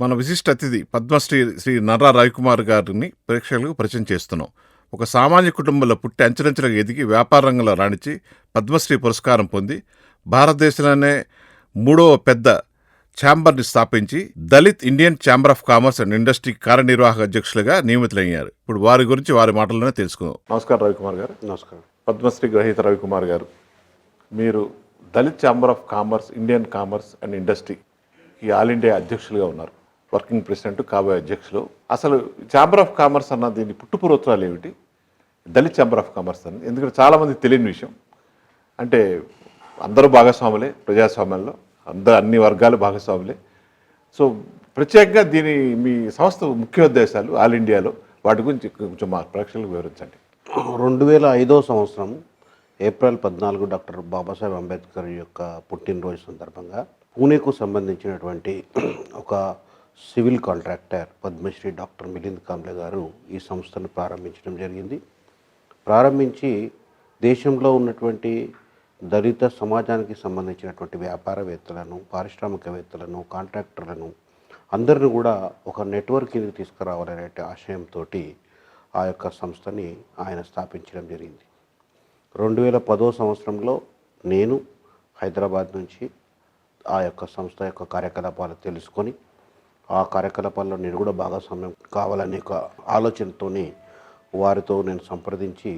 మన విశిష్ట అతిథి పద్మశ్రీ శ్రీ నర్రా రవికుమార్ గారిని ప్రేక్షకులకు పరిచయం చేస్తున్నాం. ఒక సామాన్య కుటుంబంలో పుట్టి అంచెలంచెలుగా ఎదిగి వ్యాపార రంగంలో రాణించి పద్మశ్రీ పురస్కారం పొంది భారతదేశంలోనే మూడవ పెద్ద ఛాంబర్ని స్థాపించి Dalit Indian chamber of commerce and industry కార్యనిర్వాహక అధ్యక్షులుగా నియమితులయ్యారు. ఇప్పుడు వారి గురించి వారి మాటల్లోనే తెలుసుకుందాం. నమస్కారం రవికుమార్ గారు. నమస్కారం. పద్మశ్రీ గ్రహీత రవికుమార్ గారు, మీరు Dalit chamber of commerce, Indian commerce and industry ఈ ఆల్ ఇండియా అధ్యక్షులుగా ఉన్నారు. వర్కింగ్ ప్రెసిడెంట్, కాబోయే అధ్యక్షులు. అసలు ఛాంబర్ ఆఫ్ కామర్స్ అన్న దీని పుట్టుపూర్వత్రాలు ఏమిటి? దళిత్ ఛాంబర్ ఆఫ్ కామర్స్ అని ఎందుకంటే చాలామంది తెలియని విషయం. అంటే అందరూ భాగస్వాములే ప్రజాస్వామ్యంలో, అన్ని వర్గాలు భాగస్వాములే. సో ప్రత్యేకంగా దీని మీ సంస్థ ముఖ్య ఉద్దేశాలు ఆల్ ఇండియాలో వాటి గురించి కొంచెం మా ప్రేక్షకులకు వివరించండి. 2005 సంవత్సరం ఏప్రిల్ 14 డాక్టర్ బాబాసాహెబ్ అంబేద్కర్ యొక్క పుట్టినరోజు సందర్భంగా పూణేకు సంబంధించినటువంటి ఒక civil contractor Padmashri doctor Milind Kamble గారు ఈ సంస్థను ప్రారంభించడం జరిగింది. ప్రారంభించి దేశంలో ఉన్నటువంటి దళిత సమాజానికి సంబంధించినటువంటి వ్యాపారవేత్తలను, పారిశ్రామికవేత్తలను, కాంట్రాక్టర్లను అందరిని కూడా ఒక నెట్వర్కింగ్కి తీసుకురావాలనే ఆశయంతో ఆ యొక్క సంస్థని ఆయన స్థాపించడం జరిగింది. 2010 సంవత్సరంలో నేను హైదరాబాద్ నుంచి ఆ యొక్క సంస్థ యొక్క కార్యకలాపాలు తెలుసుకొని ఆ కార్యకలాపాల్లో నేను కూడా భాగస్వామ్యం కావాలనే ఒక ఆలోచనతో వారితో నేను సంప్రదించి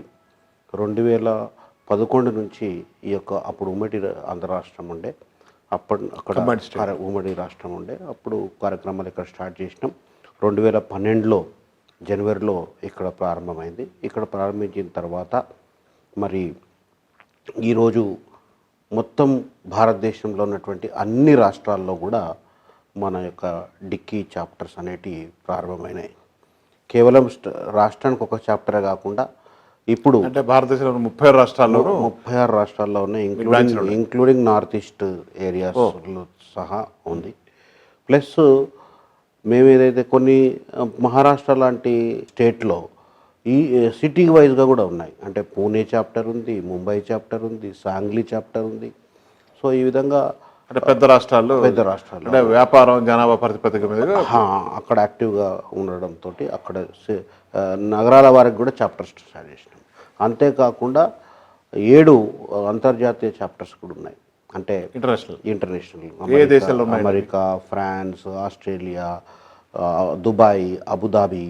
2011 నుంచి ఈ యొక్క అప్పుడు ఉమ్మడి ఆంధ్ర రాష్ట్రం ఉండే, అక్కడ ఉమ్మడి రాష్ట్రం ఉండే, అప్పుడు కార్యక్రమాలు ఇక్కడ స్టార్ట్ చేసినాం. 2012లో జనవరిలో ఇక్కడ ప్రారంభమైంది. ఇక్కడ ప్రారంభించిన తర్వాత మరి ఈరోజు మొత్తం భారతదేశంలో ఉన్నటువంటి అన్ని రాష్ట్రాల్లో కూడా మన యొక్క డిక్కీ చాప్టర్స్ అనేటివి ప్రారంభమైనాయి. కేవలం రాష్ట్రానికి ఒక చాప్టరే కాకుండా ఇప్పుడు అంటే భారతదేశంలో 36 రాష్ట్రాల్లో ఉన్నాయి, ఇంక్లూడింగ్ నార్త్ ఈస్ట్ ఏరియాస్లో సహా ఉంది. ప్లస్ మేము ఏదైతే కొన్ని మహారాష్ట్ర లాంటి స్టేట్లో ఈ సిటీ వైజ్గా కూడా ఉన్నాయి. అంటే పూణే చాప్టర్ ఉంది, ముంబై చాప్టర్ ఉంది, సాంగ్లీ చాప్టర్ ఉంది. సో ఈ విధంగా అంటే పెద్ద రాష్ట్రాల్లో అంటే వ్యాపారం జనాభా ప్రాతిపదిక మీద అక్కడ యాక్టివ్గా ఉండడంతో అక్కడ నగరాల వారికి కూడా చాప్టర్స్ స్టార్ట్ చేసినాం. అంతేకాకుండా 7 అంతర్జాతీయ చాప్టర్స్ కూడా ఉన్నాయి. అంటే international America, France, Australia, Dubai, Abu Dhabi,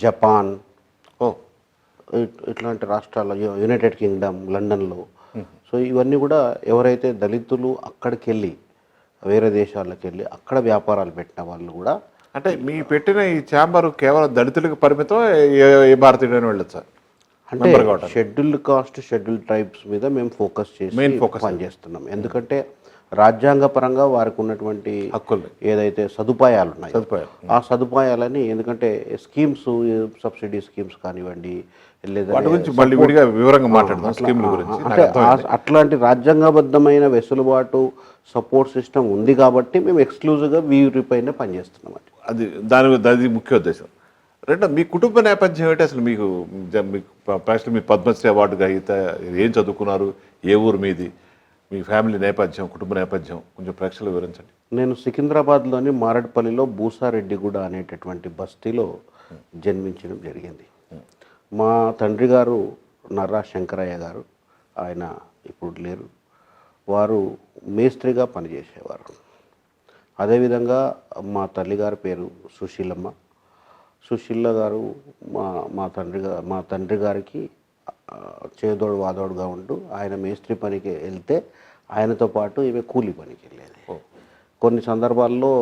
Japan, ఇట్లాంటి రాష్ట్రాల్లో, యునైటెడ్ కింగ్డమ్, లండన్లో. సో ఇవన్నీ కూడా ఎవరైతే దళితులు అక్కడికి వెళ్ళి వేరే దేశాలకు వెళ్ళి అక్కడ వ్యాపారాలు పెట్టిన వాళ్ళు కూడా. అంటే మీ పెట్టిన ఈ ఛాంబర్ కేవలం దళితులకు పరిమితం, ఏ భారతీయుడైనా వెళ్ళదు సార్? అంటే షెడ్యూల్డ్ కాస్ట్, షెడ్యూల్డ్ ట్రైబ్స్ మీద మేము ఫోకస్ చేసి పనిచేస్తున్నాం. ఎందుకంటే రాజ్యాంగ పరంగా వారికి ఉన్నటువంటి హక్కులు ఏదైతే సదుపాయాలు ఉన్నాయి, ఆ సదుపాయాలని, ఎందుకంటే స్కీమ్స్, సబ్సిడీ స్కీమ్స్ కానివ్వండి, లేదా అట్లాంటి రాజ్యాంగబద్ధమైన వెసులుబాటు సపోర్ట్ సిస్టమ్ ఉంది కాబట్టి మేము ఎక్స్క్లూజివ్గా వీరిపైన పనిచేస్తున్నాం. అది ముఖ్య ఉద్దేశం. రెండో, మీ కుటుంబ నేపథ్యం ఏంటి అసలు? మీకు మీ పద్మశ్రీ అవార్డు గ్రహీత, ఏం చదువుకున్నారు, ఏ ఊరు మీది, మీ ఫ్యామిలీ నేపథ్యం, కుటుంబ నేపథ్యం కొంచెం ప్రేక్షకులు వివరించండి. నేను సికింద్రాబాద్లోని మారడ్పల్లిలో బూసారెడ్డిగూడ అనేటటువంటి బస్తీలో జన్మించడం జరిగింది. మా తండ్రి గారు నర్రా శంకరయ్య గారు, ఆయన ఇప్పుడు లేరు. వారు మేస్త్రిగా పనిచేసేవారు. అదేవిధంగా మా తల్లిగారి పేరు సుశీలమ్మ. సుశీల గారు మా తండ్రి గారికి చేదోడు వాదోడుగా ఉంటూ ఆయన మేస్త్రి పనికి వెళ్తే ఆయనతో పాటు ఈమె కూలీ పనికి వెళ్ళేది. కొన్ని సందర్భాల్లో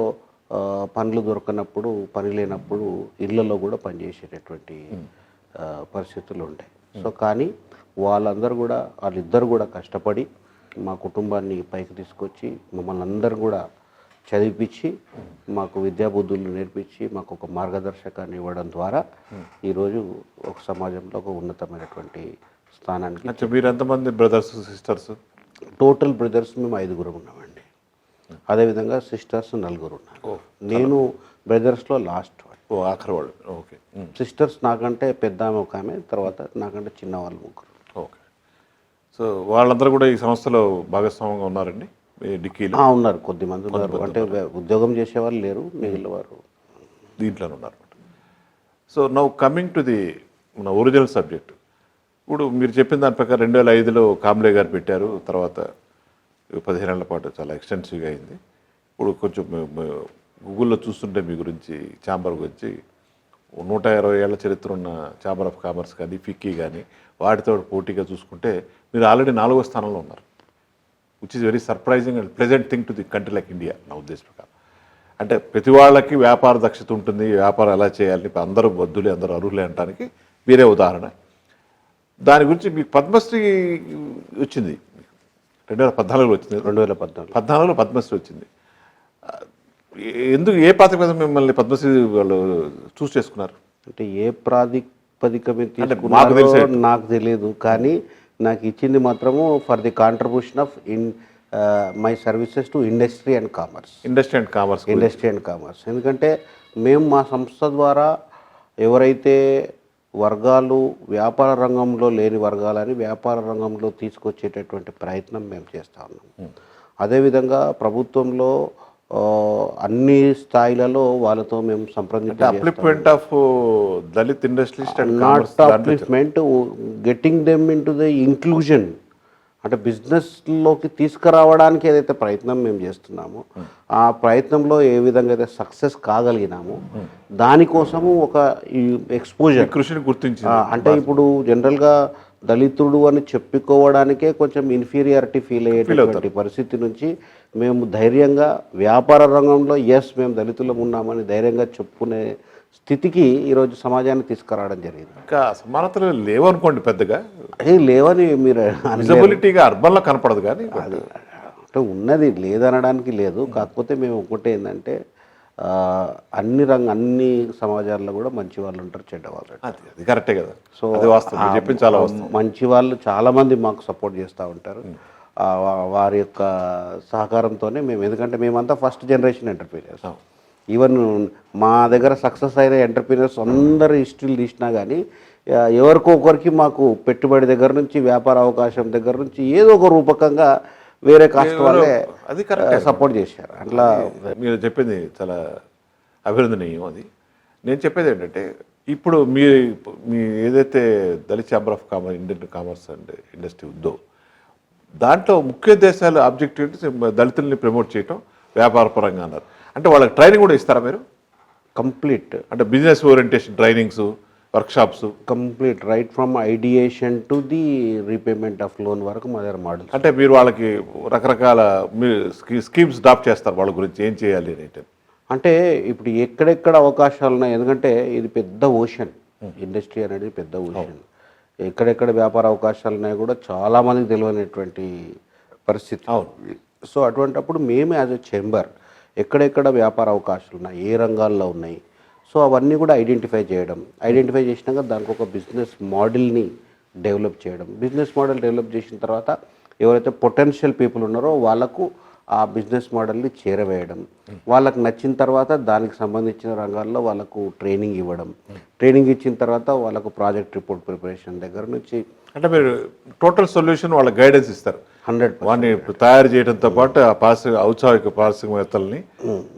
పనులు దొరకనప్పుడు, పని లేనప్పుడు ఇళ్లలో కూడా పనిచేసేటటువంటి పరిస్థితులు ఉంటాయి. సో కానీ వాళ్ళిద్దరు కూడా కష్టపడి మా కుటుంబాన్ని పైకి తీసుకొచ్చి మమ్మల్ని అందరూ కూడా చదివించి మాకు విద్యాబుద్ధులు నేర్పించి మాకు ఒక మార్గదర్శకాన్ని ఇవ్వడం ద్వారా ఈరోజు ఒక సమాజంలో ఒక ఉన్నతమైనటువంటి స్థానానికి. మీరు ఎంతమంది బ్రదర్స్, సిస్టర్స్? టోటల్ బ్రదర్స్ మేము 5 ఉన్నామండి. అదేవిధంగా సిస్టర్స్ 4 ఉన్నారు. నేను బ్రదర్స్లో లాస్ట్ ఆఖరి వాళ్ళు. ఓకే. సిస్టర్స్ నాకంటే పెద్ద ఆమె ఒక ఆమె, తర్వాత నాకంటే చిన్నవాళ్ళు 3. ఓకే. సో వాళ్ళందరూ కూడా ఈ సంస్థలో భాగస్వామ్యంగా ఉన్నారండి? డిక్కీలో ఉన్నారు, కొద్దిమంది ఉన్నారు. అంటే ఉద్యోగం చేసేవాళ్ళు లేరు, మిగిలిన వారు దీంట్లోనే ఉన్నారు. So now coming to the మన ఒరిజినల్ సబ్జెక్ట్. ఇప్పుడు మీరు చెప్పిన దాని ప్రకారం 2005లో కాంబ్లే గారు పెట్టారు. తర్వాత 15 ఏళ్ల పాటు చాలా ఎక్స్టెన్సివ్గా అయింది. ఇప్పుడు కొంచెం గూగుల్లో చూస్తుంటే మీ గురించి ఛాంబర్ గురించి 120 ఏళ్ల చరిత్ర ఉన్న ఛాంబర్ ఆఫ్ కామర్స్ కానీ ఫిక్కీ కానీ వాటితో పోటీగా చూసుకుంటే మీరు ఆల్రెడీ 4వ స్థానంలో ఉన్నారు, which is very surprising and pleasant thing to the country like India నా ఉద్దేశం ప్రకారం. అంటే ప్రతి వాళ్ళకి వ్యాపార దక్షత ఉంటుంది, వ్యాపారం ఎలా చేయాలి, అందరూ బద్దులే అందరూ అర్హులే అనడానికి వేరే ఉదాహరణ. దాని గురించి మీకు పద్మశ్రీ వచ్చింది 2014లో వచ్చింది. 2014లో పద్మశ్రీ వచ్చింది. ఎందుకు, ఏ ప్రాతిపదిక మిమ్మల్ని పద్మశ్రీ వాళ్ళు చూస్ చేసుకున్నారు? అంటే ఏ ప్రాతిపదిక మీద తీసుకున్నారో నాకు తెలియదు, కానీ నాకు ఇచ్చింది మాత్రము for the contribution of my services to industry and commerce. ఎందుకంటే మేము మా సంస్థ ద్వారా ఎవరైతే వర్గాలు వ్యాపార రంగంలో లేని వర్గాలని వ్యాపార రంగంలో తీసుకొచ్చేటటువంటి ప్రయత్నం మేము చేస్తూ ఉన్నాం. అదేవిధంగా ప్రభుత్వంలో అన్ని స్థాయిలలో వాళ్ళతో మేము అప్లిప్మెంట్ getting them in to the inclusion, అంటే బిజినెస్లోకి తీసుకురావడానికి ఏదైతే ప్రయత్నం మేము చేస్తున్నామో ఆ ప్రయత్నంలో ఏ విధంగా అయితే సక్సెస్ కాగలిగినామో దానికోసము ఒక ఎక్స్పోజర్ కృషిని గుర్తించి, అంటే ఇప్పుడు జనరల్గా దళితుడు అని చెప్పుకోవడానికే కొంచెం ఇన్ఫీరియారిటీ ఫీల్ అయ్యేటటువంటి పరిస్థితి నుంచి మేము ధైర్యంగా వ్యాపార రంగంలో మేము దళితులం ఉన్నామని ధైర్యంగా చెప్పుకునే స్థితికి ఈరోజు సమాజాన్ని తీసుకురావడం జరిగింది. ఇంకా సమానతలు లేవనుకోండి, పెద్దగా లేవని మీరు విజిబిలిటీగా అర్బన్లో కనపడదు, కానీ అంటే ఉన్నది లేదనడానికి లేదు. కాకపోతే మేము ఒకటే ఏంటంటే అన్ని సమాజాల్లో కూడా మంచి వాళ్ళు ఉంటారు, చెడ్డవాళ్ళు. అది కరెక్టే కదా. సో చెప్పింది చాలా మంచి వాళ్ళు చాలామంది మాకు సపోర్ట్ చేస్తూ ఉంటారు. వారి యొక్క సహకారంతోనే మేము, ఎందుకంటే మేమంతా ఫస్ట్ జనరేషన్ ఎంటర్ప్రీనర్స్. ఈవెన్ మా దగ్గర సక్సెస్ అయిన ఎంటర్ప్రీనర్స్ అందరు హిస్టరీలు తీసినా కానీ ఎవరికో ఒకరికి మాకు పెట్టుబడి దగ్గర నుంచి వ్యాపార అవకాశం దగ్గర నుంచి ఏదో ఒక రూపకంగా వేరే కాస్ట్ వాళ్ళే అది కరెక్ట్ సపోర్ట్ చేశారు. అట్లా మీరు చెప్పింది చాలా అభినందనీయం. అది నేను చెప్పేది ఏంటంటే, ఇప్పుడు మీ ఏదైతే Dalit chamber of commerce, Indian commerce and industry ఉందో దాంట్లో ముఖ్య ఉద్దేశాలు ఆబ్జెక్టివ్ దళితుల్ని ప్రమోట్ చేయటం వ్యాపార పరంగా అన్నారు. అంటే వాళ్ళకి ట్రైనింగ్ కూడా ఇస్తారా మీరు? కంప్లీట్, అంటే business orientation trainings, workshops complete right from ideation to the repayment of loan వరకు మా దగ్గర మోడల్. అంటే మీరు వాళ్ళకి రకరకాల స్కీమ్స్ డ్రాప్ చేస్తారు వాళ్ళ గురించి ఏం చేయాలి అనేది. అంటే ఇప్పుడు ఎక్కడెక్కడ అవకాశాలు ఉన్నాయి, ఎందుకంటే ఇది పెద్ద ఓషన్, ఇండస్ట్రీ అనేది పెద్ద ఓషన్. ఎక్కడెక్కడ వ్యాపార అవకాశాలు ఉన్నాయి కూడా చాలామందికి తెలియనటువంటి పరిస్థితి. సో అటువంటప్పుడు మేము యాజ్ ఎ ఛాంబర్ ఎక్కడెక్కడ వ్యాపార అవకాశాలు ఉన్నాయి, ఏ రంగాల్లో ఉన్నాయి, సో అవన్నీ కూడా ఐడెంటిఫై చేసినాక దానికి ఒక బిజినెస్ మోడల్ని డెవలప్ చేయడం. బిజినెస్ మోడల్ డెవలప్ చేసిన తర్వాత ఎవరైతే పొటెన్షియల్ పీపుల్ ఉన్నారో వాళ్ళకు ఆ బిజినెస్ మోడల్ని చేరవేయడం, వాళ్ళకు నచ్చిన తర్వాత దానికి సంబంధించిన రంగాల్లో వాళ్ళకు ట్రైనింగ్ ఇవ్వడం. ట్రైనింగ్ ఇచ్చిన తర్వాత వాళ్ళకు ప్రాజెక్ట్ రిపోర్ట్ ప్రిపరేషన్ దగ్గర నుంచి, అంటే మీరు టోటల్ సొల్యూషన్ వాళ్ళ గైడెన్స్ ఇస్తారు 100%. వాడిని తయారు చేయడంతో పాటు ఆ ఔత్సాహిక పారిశ్రామికవేత్తల్ని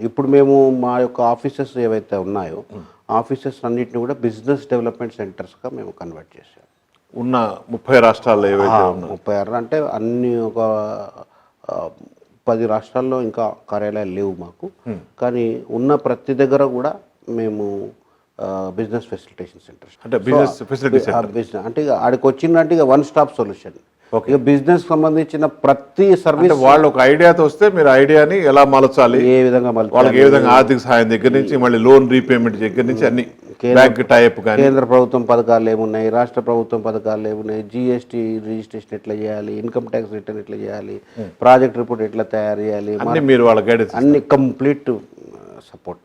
ఇప్పుడు మేము మా యొక్క ఆఫీసెస్ ఏవైతే ఉన్నాయో ఆఫీసెస్ అన్నింటినీ కూడా బిజినెస్ డెవలప్మెంట్ సెంటర్స్గా మేము కన్వర్ట్ చేసాం. ఉన్న 30 రాష్ట్రాల్లో ఏవైతే 36 అంటే అన్ని ఒక 10 రాష్ట్రాల్లో ఇంకా కార్యాలయాలు లేవు మాకు, కానీ ఉన్న ప్రతి దగ్గర కూడా మేము బిజినెస్ ఫెసిలిటేషన్ సెంటర్స్, అంటే బిజినెస్ ఫెసిలిటీ అంటే ఆడికి వచ్చిందంటే ఇక వన్ స్టాప్ సొల్యూషన్. ఇక బిజినెస్ సంబంధించిన ప్రతి సర్వీస్, వాళ్ళు ఒక ఐడియాతో వస్తే మీరు ఐడియాని ఎలా మలచాలి, ఏ విధంగా వాళ్ళకి ఏ విధంగా ఆర్థిక సహాయం దగ్గర నుంచి మళ్ళీ లోన్ రీపేమెంట్ దగ్గర నుంచి అన్ని బ్యాంక్ టైప్, కేంద్ర ప్రభుత్వం పథకాలు ఏమున్నాయి, రాష్ట్ర ప్రభుత్వం పథకాలు ఏమున్నాయి, జిఎస్టీ రిజిస్ట్రేషన్ ఎట్లా చేయాలి, ఇన్కమ్ ట్యాక్స్ రిటర్న్ ఎట్లా చేయాలి, ప్రాజెక్ట్ రిపోర్ట్ ఎట్లా తయారు చేయాలి, మీరు వాళ్ళ గైడెన్స్ అన్ని కంప్లీట్ సపోర్ట్.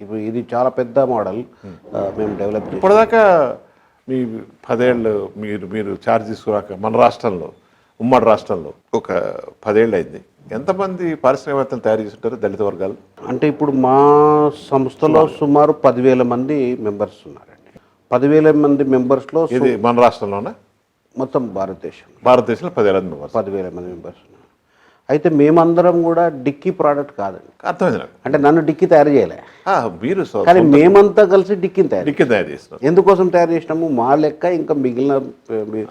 ఇప్పుడు ఇది చాలా పెద్ద మోడల్ మేము డెవలప్ చేస్తాం. ఇప్పటిదాకా మీ 10 ఏళ్ళు మీరు ఛార్జ్ తీసుకురాక మన రాష్ట్రంలో, ఉమ్మడి రాష్ట్రంలో ఒక 10 ఏళ్ళు అయింది. ఎంతమంది పారిశ్రామికవేత్తలు తయారు చేస్తుంటారు దళిత వర్గాలు? అంటే ఇప్పుడు మా సంస్థలో సుమారు 10,000 మంది మెంబర్స్ ఉన్నారండి. 10,000 మంది మెంబర్స్లో ఇది మన రాష్ట్రంలోనే మొత్తం భారతదేశంలో 10,000 మెంబర్స్ 10,000 మంది మెంబర్స్ ఉన్నారు. అయితే మేమందరం కూడా డిక్కీ ప్రోడక్ట్ కాదండి. అర్థమైంది నాకు. అంటే నన్ను డిక్కీ తయారు చేయలే, మీరు కానీ మేమంతా కలిసి డిక్కీని డిక్కి తయారు చేస్తున్నారు. ఎందుకోసం తయారు చేసినాము, మా లెక్క ఇంకా మిగిలిన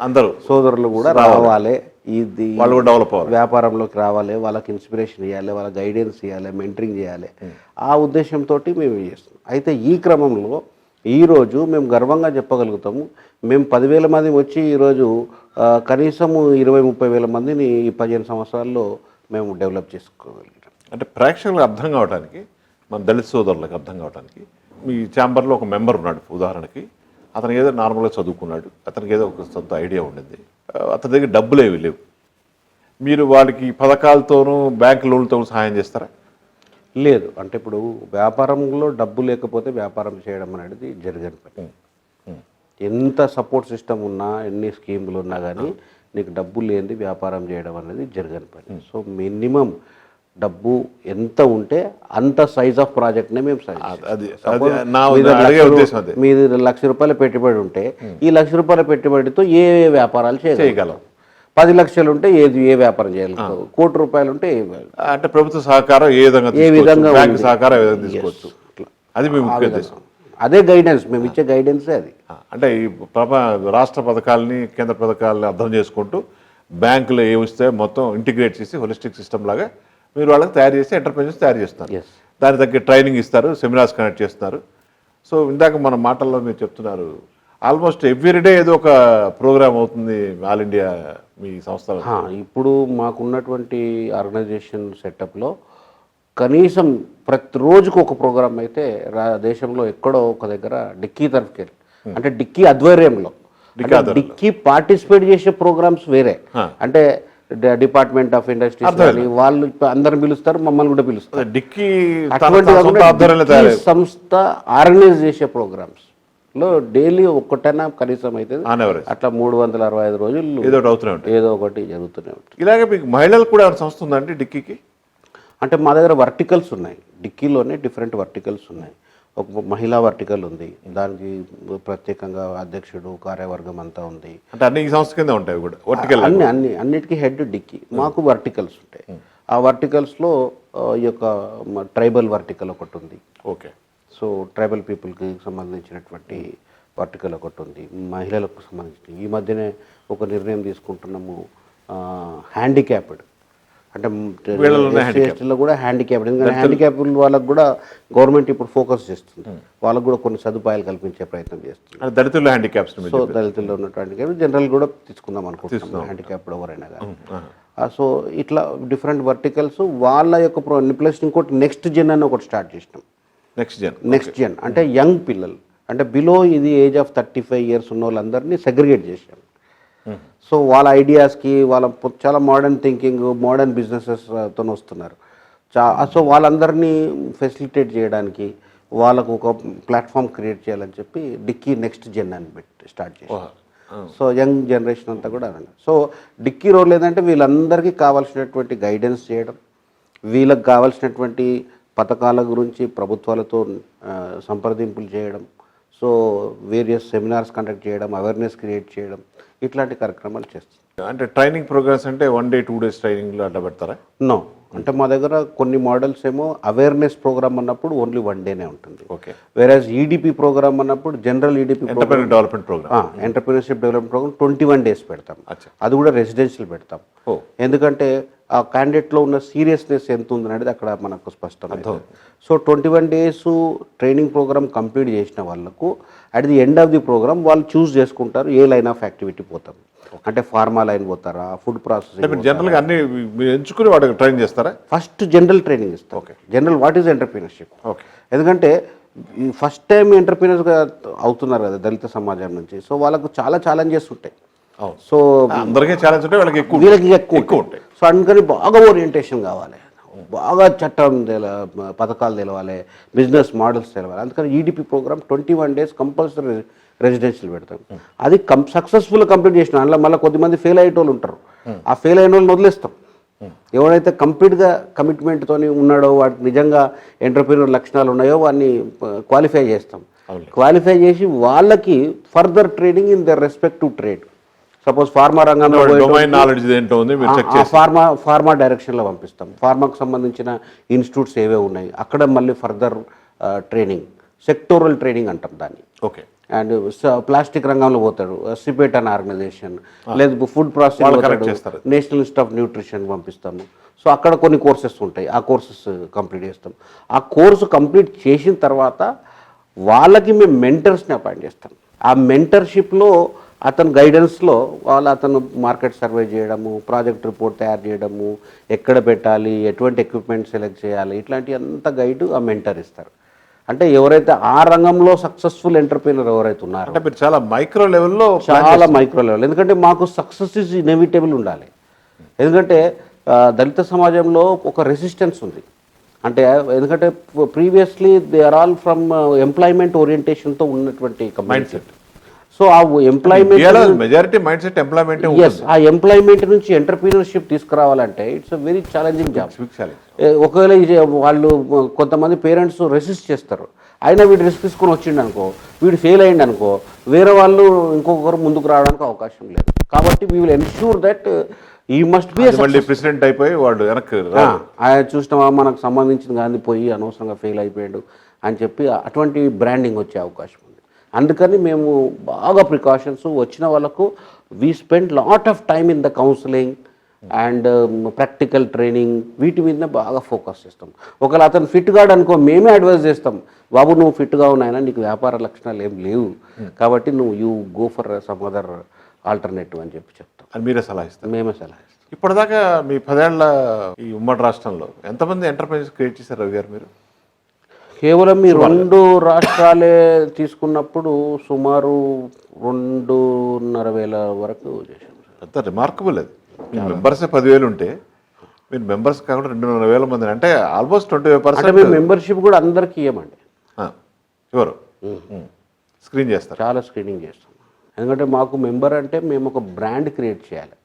అందరూ సోదరులు కూడా రావాలి, ఇది వాళ్ళు కూడా డెవలప్ అవ్వాలి, వ్యాపారంలోకి రావాలి, వాళ్ళకి ఇన్స్పిరేషన్ ఇవ్వాలి, వాళ్ళ గైడెన్స్ ఇవ్వాలి, మెంటరింగ్ చేయాలి. ఆ ఉద్దేశంతో మేము చేస్తున్నాం. అయితే ఈ క్రమంలో ఈరోజు మేము గర్వంగా చెప్పగలుగుతాము, మేము 10,000 మంది వచ్చి ఈరోజు కనీసము 20-30 వేల మందిని ఈ 15 సంవత్సరాల్లో మేము డెవలప్ చేసుకోగలిగాం. అంటే ప్రేక్షకులకు అర్థం కావడానికి, మన దళిత సోదరులకు అర్థం కావడానికి, మీ ఛాంబర్లో ఒక మెంబర్ ఉన్నాడు ఉదాహరణకి, అతను ఏదో నార్మల్గా చదువుకున్నాడు, అతనికి ఏదో ఒక సొంత ఐడియా ఉండింది, అతని దగ్గర డబ్బులు ఏవి లేవు, మీరు వాడికి పథకాలతోనూ బ్యాంక్ లోన్లతో సహాయం చేస్తారా? లేదు, అంటే ఇప్పుడు వ్యాపారంలో డబ్బు లేకపోతే వ్యాపారం చేయడం అనేది జరగని పని. ఎంత సపోర్ట్ సిస్టమ్ ఉన్నా, ఎన్ని స్కీములు ఉన్నా కానీ నీకు డబ్బు లేనిది వ్యాపారం చేయడం అనేది జరగని పని. సో మినిమం డబ్బు ఎంత ఉంటే అంత సైజ్ ఆఫ్ ప్రాజెక్ట్నే మేము మీది ₹1,00,000 పెట్టుబడి ఉంటే ఈ ₹1,00,000 పెట్టుబడితో ఏ వ్యాపారాలు చేయగలం. 10 లక్షలు ఉంటే ఏ వ్యాపారం చేయగలుగుతావు, ₹1,00,00,000 ఉంటే అంటే ప్రభుత్వ సహకారం ఏ విధంగా బ్యాంక్ సహకారం ఏ విధంగా తీసుకోవచ్చు, అది మీ ముఖ్య ఉద్దేశం. అదే గైడెన్స్, మేము ఇచ్చే గైడెన్సే అది. అంటే ఈ రాష్ట్ర పథకాలని, కేంద్ర పథకాలని అర్థం చేసుకుంటూ బ్యాంకులో ఏ వస్తే మొత్తం ఇంటిగ్రేట్ చేసి హోలిస్టిక్ సిస్టమ్ లాగా మీరు వాళ్ళకి తయారు చేసి ఎంటర్ప్రైజెస్ తయారు చేస్తారు, దాని దగ్గర ట్రైనింగ్ ఇస్తారు, సెమినార్స్ కండక్ట్ చేస్తున్నారు. సో ఇందాక మన మాటల్లో మీరు చెప్తున్నారు ఆల్మోస్ట్ ఎవ్రీడే ఏదో ఒక ప్రోగ్రామ్ అవుతుంది ఆల్ ఇండియా మీ సంస్థలో. ఇప్పుడు మాకున్నటువంటి ఆర్గనైజేషన్ సెటప్లో కనీసం ప్రతి రోజుకు ఒక ప్రోగ్రామ్ అయితే దేశంలో ఎక్కడో ఒక దగ్గర డిక్కీ తరఫుకి, అంటే డిక్కీ ఆధ్వర్యంలో, డిక్కీ పార్టిసిపేట్ చేసే ప్రోగ్రామ్స్ వేరే, అంటే డిపార్ట్మెంట్ ఆఫ్ ఇండస్ట్రీస్ కానీ వాళ్ళు అందరిని పిలుస్తారు, మమ్మల్ని కూడా పిలుస్తారు. డిక్కీ సంస్థ ఆర్గనైజ్ చేసే ప్రోగ్రామ్స్ లో డైలీ ఒక్కటైనా కనీసం అయితే అట్లా 365 రోజులు ఏదో ఒకటి జరుగుతూనే ఉంటుంది. ఇలాగే మీకు మహిళలకు కూడా సంస్థ ఉందండి డిక్కీకి? అంటే మా దగ్గర వర్టికల్స్ ఉన్నాయి, డిక్కీలోనే డిఫరెంట్ వర్టికల్స్ ఉన్నాయి. ఒక మహిళా వర్టికల్ ఉంది, దానికి ప్రత్యేకంగా అధ్యక్షుడు, కార్యవర్గం అంతా ఉంది. అంటే అన్ని ఈ సంస్థ కింద ఉంటాయి కూడా వర్టికల్, అన్నిటికీ హెడ్ డిక్కీ. మాకు వర్టికల్స్ ఉంటాయి. ఆ వర్టికల్స్లో ఈ యొక్క ట్రైబల్ వర్టికల్ ఒకటి ఉంది. ఓకే. సో ట్రైబల్ పీపుల్కి సంబంధించినటువంటి వర్టికల్ ఒకటి ఉంది, మహిళలకు సంబంధించిన. ఈ మధ్యనే ఒక నిర్ణయం తీసుకుంటున్నాము, హ్యాండిక్యాప్డ్, అంటే ఎస్సీలో కూడా హ్యాండిక్యాప్డ్. ఎందుకంటే హ్యాండిక్యాప్డ్ వాళ్ళకు కూడా గవర్నమెంట్ ఇప్పుడు ఫోకస్ చేస్తుంది, వాళ్ళకు కూడా కొన్ని సదుపాయాలు కల్పించే ప్రయత్నం చేస్తుంది. దళితుల్లో హ్యాండిక్యాప్స్, సో దళితుల్లో ఉన్నటువంటి జనరల్ కూడా తీసుకుందాం అనుకుంటున్నాం హ్యాండిక్యాప్డ్ ఎవరైనా కానీ. సో ఇట్లా డిఫరెంట్ వర్టికల్స్ వాళ్ళ యొక్క ప్లస్ ఇంకోటి నెక్స్ట్ జెన్ అని ఒకటి స్టార్ట్ చేసినాం. నెక్స్ట్ జెన్ అంటే యంగ్ పిల్లలు, అంటే బిలో ఇది ఏజ్ ఆఫ్ 35 ఇయర్స్ ఉన్న వాళ్ళందరినీ సెగ్రిగేట్ చేశాం. సో వాళ్ళ ఐడియాస్కి, వాళ్ళ చాలా మోడర్న్ థింకింగ్, మోడర్న్ బిజినెసెస్తో వస్తున్నారు. సో వాళ్ళందరినీ ఫెసిలిటేట్ చేయడానికి వాళ్ళకు ఒక ప్లాట్ఫామ్ క్రియేట్ చేయాలని చెప్పి డిక్కీ నెక్స్ట్ జెన్ అని స్టార్ట్ చేశాం. సో యంగ్ జనరేషన్ అంతా కూడా అదండి. సో డిక్కీ రోల్ ఏంటంటే వీళ్ళందరికీ కావాల్సినటువంటి గైడెన్స్ చేయడం, వీళ్ళకి కావాల్సినటువంటి పథకాల గురించి ప్రభుత్వాలతో సంప్రదింపులు చేయడం, సో వేరియస్ సెమినార్స్ కండక్ట్ చేయడం, అవేర్నెస్ క్రియేట్ చేయడం, ఇట్లాంటి కార్యక్రమాలు చేస్తాం. అంటే ట్రైనింగ్ ప్రోగ్రామ్స్ అంటే 1 day 2 days ట్రైనింగ్లో అట్లా పెడతారా? నో, అంటే మా దగ్గర కొన్ని మోడల్స్ ఏమో అవేర్నెస్ ప్రోగ్రామ్ అన్నప్పుడు ఓన్లీ 1 day ఉంటుంది. ఓకే. వేరేజ్ ఈడిపి ప్రోగ్రామ్ అన్నప్పుడు general EDP development programme, entrepreneurship development programme 21 days పెడతాం. అది కూడా రెసిడెన్షియల్ పెడతాం. ఎందుకంటే ఆ క్యాండిడేట్లో ఉన్న సీరియస్నెస్ ఎంత ఉందనేది అక్కడ మనకు స్పష్టం. So 21 days training programme complete చేసిన వాళ్ళకు at the end of the programme వాళ్ళు చూస్ చేసుకుంటారు ఏ లైన్ ఆఫ్ యాక్టివిటీ పోతాం. అంటే ఫార్మా లైన్ పోతారా, ఫుడ్ ప్రాసెసింగ్. జనరల్గా అన్ని ఎంచుకుని వాటికి ట్రైన్ చేస్తారా? ఫస్ట్ జనరల్ ట్రైనింగ్ ఇస్తాం. Okay. General what is entrepreneurship. Okay. ఎందుకంటే ఫస్ట్ టైం ఎంటర్ప్రీనర్స్గా అవుతున్నారు కదా దళిత సమాజం నుంచి, సో వాళ్ళకు చాలా ఛాలెంజెస్ ఉంటాయి. సో అందరికీ ఛాలెంజ్ ఉంటాయి, వీళ్ళకి ఎక్కువ ఉంటాయి. సో అందుకని బాగా ఓరియంటేషన్ కావాలి, బాగా చట్టం పథకాలు తెలవాలి, బిజినెస్ మోడల్స్ తెలవాలి. అందుకని EDP program 21 days compulsory residential పెడతాం. అది సక్సెస్ఫుల్గా కంప్లీట్ చేసిన అందులో మళ్ళీ కొద్దిమంది ఫెయిల్ అయ్యేటోళ్ళు ఉంటారు, ఆ ఫెయిల్ అయిన వాళ్ళని వదిలేస్తాం. ఎవడైతే కంప్లీట్గా కమిట్మెంట్తో ఉన్నాడో, వాటికి నిజంగా ఎంటర్ప్రీనర్ లక్షణాలు ఉన్నాయో వాడిని క్వాలిఫై చేస్తాం. క్వాలిఫై చేసి వాళ్ళకి further training in their respective trade. Suppose pharma రంగంలో డొమైన్ నాలెడ్జ్ ఏంటో ఉంది మీరు చెక్ చేసి ఫార్మా డైరెక్షన్లో పంపిస్తాం. ఫార్మాకు సంబంధించిన ఇన్స్టిట్యూట్స్ ఏవే ఉన్నాయి అక్కడ మళ్ళీ ఫర్దర్ ట్రైనింగ్, సెక్టోరల్ ట్రైనింగ్ అంటాం దాన్ని. ఓకే. అండ్ ప్లాస్టిక్ రంగంలో పోతాడు, సిపేట్ అనే ఆర్గనైజేషన్, లేదు ఫుడ్ ప్రాసెసింగ్ పోతాడు, నేషనల్ ఇన్స్టిట్యూట్ ఆఫ్ న్యూట్రిషన్ పంపిస్తాము. సో అక్కడ కొన్ని కోర్సెస్ ఉంటాయి, ఆ కోర్సెస్ కంప్లీట్ చేస్తాం. ఆ కోర్సు కంప్లీట్ చేసిన తర్వాత వాళ్ళకి మేము మెంటర్స్ని అపాయింట్ చేస్తాం. ఆ మెంటర్షిప్లో అతను గైడెన్స్లో అతను మార్కెట్ సర్వే చేయడము, ప్రాజెక్ట్ రిపోర్ట్ తయారు చేయడము, ఎక్కడ పెట్టాలి, ఎటువంటి ఎక్విప్మెంట్ సెలెక్ట్ చేయాలి, ఇట్లాంటి అంత గైడ్ ఆ మెంటర్ ఇస్తారు. అంటే ఎవరైతే ఆ రంగంలో సక్సెస్ఫుల్ ఎంటర్ప్రీనర్ ఎవరైతే ఉన్నారో, అంటే మీరు చాలా మైక్రో లెవెల్లో, చాలా మైక్రో లెవెల్, ఎందుకంటే మాకు సక్సెస్ ఈజ్ ఇన్ఎవిటబుల్ ఉండాలి. ఎందుకంటే దళిత సమాజంలో ఒక రెసిస్టెన్స్ ఉంది. అంటే ఎందుకంటే previously they are all from employment ఓరియంటేషన్తో ఉన్నటువంటి మైండ్ సెట్. సో ఆ employment majority mind set employment, ఆ ఎంప్లాయ్మెంట్ నుంచి ఎంటర్ప్రీనర్షిప్ తీసుకురావాలంటే it's a very challenging job. ఒకవేళ వాళ్ళు కొంతమంది పేరెంట్స్ రెసిస్ట్ చేస్తారు, అయినా వీడు రిస్క్ తీసుకొని వచ్చిండు అనుకో, వీడు ఫెయిల్ అయ్యిండు అనుకో, వేరే వాళ్ళు ఇంకొకరు ముందుకు రావడానికి అవకాశం లేదు. కాబట్టి వీ విల్ ఎన్ష్యూర్ దట్ ఈ మస్ట్ బి మళ్ళీ ప్రెసిడెంట్ అయిపోయి వాడు వెనక్కి ఆయన చూసినావా మనకు సంబంధించిన కానీ పోయి అనవసరంగా ఫెయిల్ అయిపోయాడు అని చెప్పి అటువంటి బ్రాండింగ్ వచ్చే అవకాశం ఉంది. అందుకని మేము బాగా ప్రికాషన్స్ వచ్చిన వాళ్ళకు we spend lot of time in the counselling and practical training, వీటి మీద బాగా ఫోకస్ చేస్తాం. ఒకవేళ అతను ఫిట్ కాడు అనుకో, మేమే అడ్వైజ్ చేస్తాం, బాబు నువ్వు ఫిట్గా ఉన్నాయినా, నీకు వ్యాపార లక్షణాలు ఏం లేవు కాబట్టి నువ్వు you go for some other alternative అని చెప్పి చెప్తాం. అని మీరే సలహా ఇస్తాం? మేమే సలహా ఇస్తాం. ఇప్పటిదాకా మీ 10 ఏళ్ల ఈ ఉమ్మడి రాష్ట్రంలో ఎంతమంది ఎంటర్ప్రైజెస్ క్రియేట్ చేశారు రవి గారు మీరు? కేవలం ఈ 2 రాష్ట్రాలే తీసుకున్నప్పుడు సుమారు 2,500 వరకు చేశాం. అంత రిమార్కబుల్ అది. మెంబర్స్ 10,000 ఉంటే మీరు మెంబర్స్ కాకుండా 2,500 మంది, అంటే ఆల్మోస్ట్ 25%. మేము మెంబర్షిప్ కూడా అందరికీ ఇవ్వమండి, ఎవరు స్క్రీన్ చేస్తారు, చాలా స్క్రీనింగ్ చేస్తాం. ఎందుకంటే మాకు మెంబర్ అంటే మేము ఒక బ్రాండ్ క్రియేట్ చేయాలి.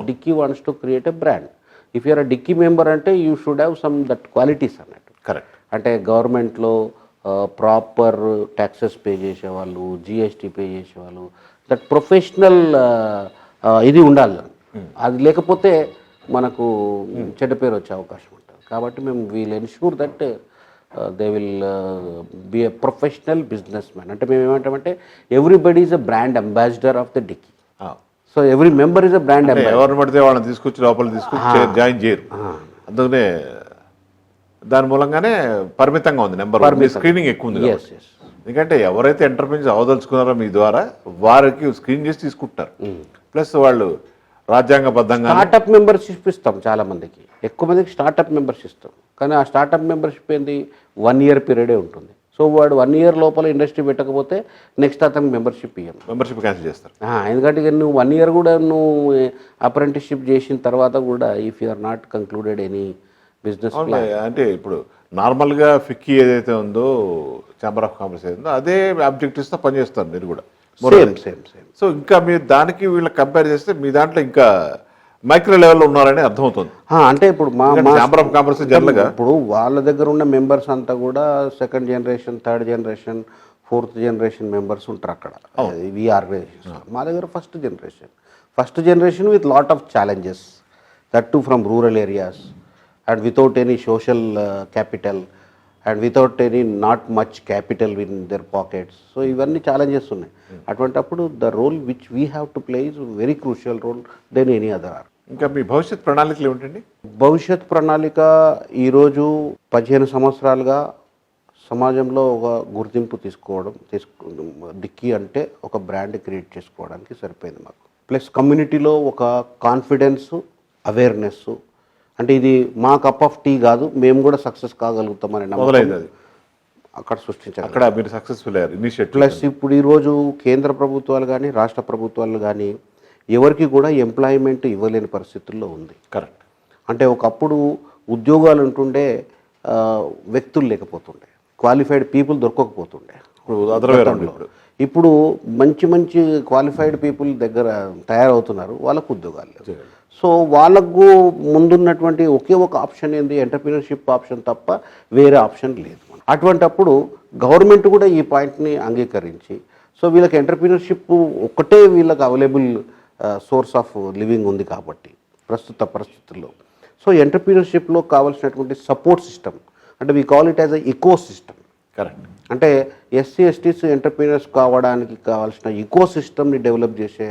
DICCI wants to create a brand. If you're a DICCI member అంటే you should have some that qualities అన్నట్టు. కరెక్ట్. అంటే గవర్నమెంట్లో ప్రాపర్ ట్యాక్సెస్ పే చేసేవాళ్ళు, జిఎస్టీ పే చేసేవాళ్ళు, దట్ ప్రొఫెషనల్ ఇది ఉండాలి. అది లేకపోతే మనకు చెడ్డ పేరు వచ్చే అవకాశం ఉంటుంది. కాబట్టి మేము we'll ensure that they will be a professional business man. అంటే మేము ఏమంటామంటే everybody is a brand ambassador of the DICCI. So every member is a brand ambassador. ఎవరిని పడితే వాళ్ళని తీసుకొచ్చి లోపల తీసుకొచ్చి జాయిన్ చేయరు. అందుకనే దాని మూలంగానే పరిమితంగా ఉంది నెంబర్, స్క్రీనింగ్ ఎక్కువ ఉంది. ఎందుకంటే ఎవరైతే ఎంటర్ప్రైజ్ అవదలుచుకున్నారో మీ ద్వారా వారికి స్క్రీన్ చేసి తీసుకుంటారు. ప్లస్ వాళ్ళు రాజ్యాంగబద్ధంగా స్టార్టప్ మెంబర్షిప్ ఇస్తాం. చాలా మందికి, ఎక్కువ మందికి స్టార్టప్ మెంబర్షిప్ ఇస్తాం. కానీ ఆ స్టార్టప్ మెంబర్షిప్ ఏంది, 1 year పీరియడే ఉంటుంది. సో వాడు 1 year లోపల ఇండస్ట్రీ పెట్టకపోతే నెక్స్ట్ అతనికి మెంబర్షిప్ ఇవ్వం, మెంబర్షిప్ క్యాన్సిల్ చేస్తారు. ఎందుకంటే నువ్వు 1 year కూడా నువ్వు అప్రెంటిస్షిప్ చేసిన తర్వాత కూడా if you are not concluded any business plan. అంటే ఇప్పుడు నార్మల్గా ఫిక్కీ ఏదైతే ఉందో, ఛాంబర్ ఆఫ్ కామర్స్ ఏదైతే అదే ఆబ్జెక్టివ్స్తో పనిచేస్తారు మీరు కూడా. సేమ్. సో ఇంకా మీరు దానికి వీళ్ళకి కంపేర్ చేస్తే మీ దాంట్లో ఇంకా మైక్రో లెవెల్లో ఉన్నారని అర్థమవుతుంది. అంటే ఇప్పుడు ఛాంబర్ ఆఫ్ కామర్స్ జనరల్గా ఇప్పుడు వాళ్ళ దగ్గర ఉన్న మెంబర్స్ అంతా కూడా 2nd generation, 3rd generation, 4th generation members ఉంటారు అక్కడ ఈ ఆర్గనైజేషన్. మా దగ్గర first generation with lot of challenges, that to from rural areas and without any social capital and without any not much capital in their pockets. So ఇవన్నీ challenges ఉన్నాయి. అటువంటప్పుడు the role which we have to play is very crucial role then any other. ఇంకా మీ భవిష్యత్ ప్రణాళికలు ఏమిటండి? భవిష్యత్ ప్రణాళిక ఈరోజు 15 సంవత్సరాలుగా సమాజంలో ఒక గుర్తింపు డిక్కీ అంటే ఒక బ్రాండ్ క్రియేట్ చేసుకోవడానికి సరిపోయింది మాకు. ప్లస్ కమ్యూనిటీలో ఒక కాన్ఫిడెన్స్, అవేర్నెస్, అంటే ఇది మా కప్ ఆఫ్ టీ కాదు, మేము కూడా సక్సెస్ కాగలుగుతామని మొదలైంది అక్కడ సృష్టించారు. అక్కడ మీరు సక్సెస్ఫుల్ అయ్యారు ఇనిషియేటివ్. ప్లస్ ఇప్పుడు ఈరోజు కేంద్ర ప్రభుత్వాలు కానీ రాష్ట్ర ప్రభుత్వాలు కానీ ఎవరికి కూడా ఎంప్లాయ్మెంట్ ఇవ్వలేని పరిస్థితుల్లో ఉంది. కరెక్ట్. అంటే ఒకప్పుడు ఉద్యోగాలు ఉంటుండే, వ్యక్తులు లేకపోతుండే, క్వాలిఫైడ్ పీపుల్ దొరకకపోతుండే. ఇప్పుడు మంచి క్వాలిఫైడ్ పీపుల్ దగ్గర తయారవుతున్నారు, వాళ్ళకు ఉద్యోగాలు లేవు. సో వాళ్ళకు ముందున్నటువంటి ఒకే ఒక ఆప్షన్ ఏంది, ఎంటర్ప్రీనర్షిప్ ఆప్షన్ తప్ప వేరే ఆప్షన్ లేదు. అటువంటప్పుడు గవర్నమెంట్ కూడా ఈ పాయింట్ని అంగీకరించి, సో వీళ్ళకి ఎంటర్ప్రీనర్షిప్ ఒక్కటే వీళ్ళకి అవైలబుల్ సోర్స్ ఆఫ్ లివింగ్ ఉంది కాబట్టి ప్రస్తుత పరిస్థితుల్లో. సో ఎంటర్ప్రీనర్షిప్లో కావాల్సినటువంటి సపోర్ట్ సిస్టమ్, అంటే we call it as a eco system. Correct. అంటే ఎస్సీ ఎస్టీస్ ఎంటర్ప్రీనర్స్ కావడానికి కావాల్సిన ఇకో సిస్టమ్ని డెవలప్ చేసే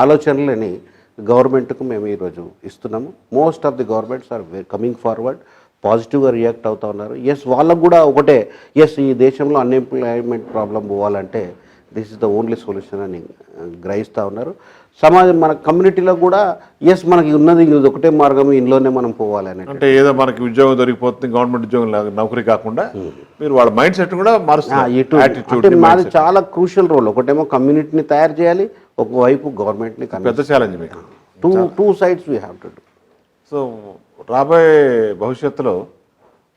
ఆలోచనలని గవర్నమెంట్కు మేము ఈరోజు ఇస్తున్నాము. Most of the governments are coming forward, పాజిటివ్గా రియాక్ట్ అవుతూ ఉన్నారు. ఎస్, వాళ్ళకు కూడా ఒకటే, ఎస్ ఈ దేశంలో అన్ఎంప్లాయ్మెంట్ ప్రాబ్లం పోవాలంటే this is the only solution అని గ్రహిస్తూ ఉన్నారు. సమాజం మన కమ్యూనిటీలో కూడా ఎస్ మనకి ఉన్నది ఇది ఒకటే మార్గం, ఇంట్లోనే మనం పోవాలి అంటే ఏదో మనకి ఉద్యోగం దొరికిపోతుంది, గవర్నమెంట్ ఉద్యోగం నౌకరీ కాకుండా మీరు వాళ్ళ మైండ్ సెట్ కూడా మారుస్తారు. అంటే మాది చాలా క్రూషియల్ రోల్. ఒకటేమో కమ్యూనిటీని తయారు చేయాలి, ఒకవైపు గవర్నమెంట్ని. పెద్ద ఛాలెంజ్ మీకు. Two sides we have to do. So రాబోయే భవిష్యత్తులో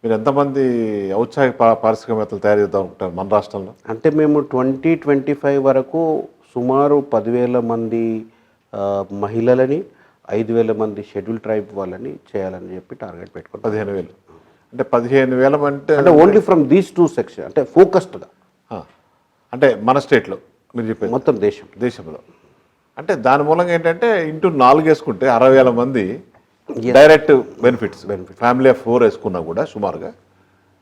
మీరు ఎంతమంది ఔత్సాహిక పారిశ్రామికవేత్తలు తయారు చేద్దాం అనుకుంటారు మన రాష్ట్రంలో? అంటే మేము 2025 వరకు సుమారు 10,000 మంది మహిళలని, 5,000 మంది షెడ్యూల్ ట్రైబ్ వాళ్ళని చేయాలని చెప్పి టార్గెట్ పెట్టుకుంటాం. 15,000 అంటే 15,000 అంటే ఓన్లీ ఫ్రమ్ దీస్ 2 సెక్షన్, అంటే ఫోకస్డ్గా. అంటే మన స్టేట్లో మీరు చెప్పేది మొత్తం దేశంలో. అంటే దాని మూలంగా ఏంటంటే ఇంటూ 4 వేసుకుంటే 60,000 మంది డైరెక్ట్ బెనిఫిట్స్. ఫ్యామిలీ ఆఫ్ 4 వేసుకున్నా కూడా సుమారుగా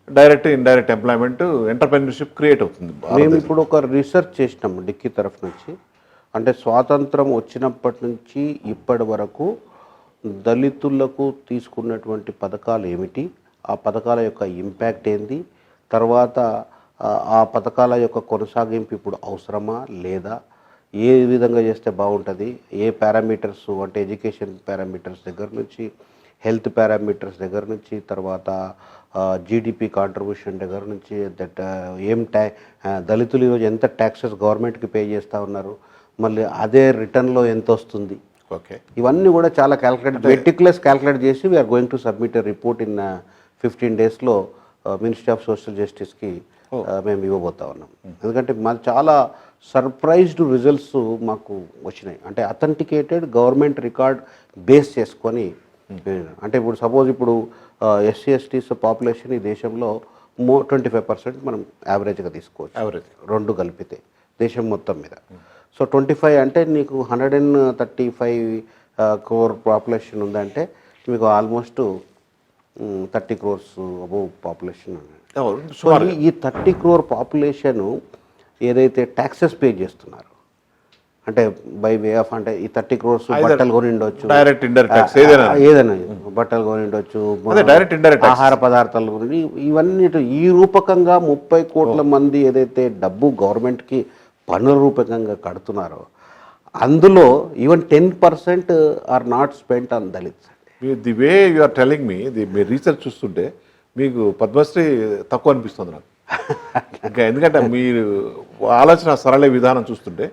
direct indirect employment, entrepreneurship create అవుతుంది. మేము ఇప్పుడు ఒక రీసెర్చ్ చేసినాము డిక్కీ తరఫు నుంచి. అంటే స్వాతంత్రం వచ్చినప్పటి నుంచి ఇప్పటి వరకు దళితులకు తీసుకున్నటువంటి పథకాలు ఏమిటి, ఆ పథకాల యొక్క ఇంపాక్ట్ ఏంది, తర్వాత ఆ పథకాల యొక్క కొనసాగింపు ఇప్పుడు అవసరమా లేదా, ఏ విధంగా చేస్తే బాగుంటుంది, ఏ పారామీటర్స్ అంటే ఎడ్యుకేషన్ పారామీటర్స్ దగ్గర నుంచి, హెల్త్ పారామీటర్స్ దగ్గర నుంచి, తర్వాత జీడిపి కాంట్రిబ్యూషన్ దగ్గర నుంచి, దట్ దళితులు ఈరోజు ఎంత ట్యాక్సెస్ గవర్నమెంట్కి పే చేస్తూ ఉన్నారు, మళ్ళీ అదే రిటర్న్లో ఎంత వస్తుంది, ఓకే, ఇవన్నీ కూడా చాలా మెటిక్యులస్ క్యాల్కులేట్ చేసి we're going to submit a report in 15 daysలో మినిస్ట్రీ ఆఫ్ సోషల్ జస్టిస్కి మేము ఇవ్వబోతా ఉన్నాం. ఎందుకంటే మాది చాలా సర్ప్రైజ్డ్ రిజల్ట్స్ మాకు వచ్చినాయి. అంటే అథెంటికేటెడ్ గవర్నమెంట్ రికార్డ్ బేస్ చేసుకొని, అంటే ఇప్పుడు సపోజ్ ఇప్పుడు ఎస్సీ ఎస్టీస్ పాపులేషన్ ఈ దేశంలో 25% మనం యావరేజ్గా తీసుకోవచ్చు, రెండు కలిపితే దేశం మొత్తం మీద. సో 25 అంటే నీకు 135 crore పాపులేషన్ ఉందంటే మీకు almost 30 crores above population. So ఈ 30 crore పాపులేషను ఏదైతే ట్యాక్సెస్ పే చేస్తున్నారు, అంటే బై వే ఆఫ్, అంటే ఈ 30 crores బట్టలు కొని ఉండొచ్చు, డైరెక్ట్ ఇండైరెక్ట్ ట్యాక్స్ ఏదైనా బట్టలు కొని ఉండొచ్చు, డైరెక్ట్ ఇండైరెక్ట్ ఆహార పదార్థాలు కొని, ఇవన్నీ ఈ రూపకంగా 30 కోట్ల మంది ఏదైతే డబ్బు గవర్నమెంట్కి పన్నుల రూపకంగా కడుతున్నారో అందులో even 10% are not spent on Dalits. The way you are telling me, మీ రీసెర్చ్ చూస్తుంటే మీకు పద్మశ్రీ తక్కువ అనిపిస్తుంది నాకు. ఇంకా ఎందుకంటే మీరు ఆలోచన సరళ విధానం చూస్తుంటే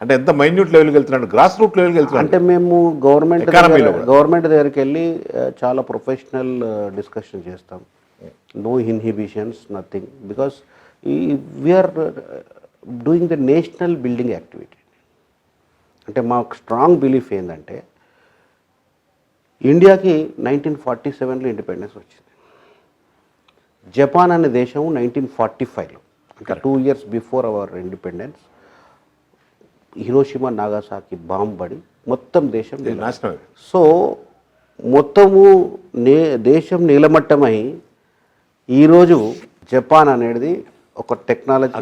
అంటే ఎంత మైన్యూట్ లెవెల్కి వెళ్తున్నాడు, గ్రాస్ రూట్ లెవెల్కి వెళ్తున్నాడు. అంటే మేము గవర్నమెంట్ దగ్గరికి వెళ్ళి చాలా ప్రొఫెషనల్ డిస్కషన్ చేస్తాం. No inhibitions, nothing, because we are doing the national building activity. అంటే మాకు స్ట్రాంగ్ బిలీఫ్ ఏంటంటే ఇండియాకి 1947లో ఇండిపెండెన్స్ వచ్చింది. జపాన్ అనే దేశం 1945లో, అంటే 2 years before our independence, Hiroshima నాగాసాకి bomb పడి మొత్తం దేశం నాశనం. సో మొత్తము దేశం నీలమట్టమై ఈరోజు జపాన్ అనేది ఒక టెక్నాలజీ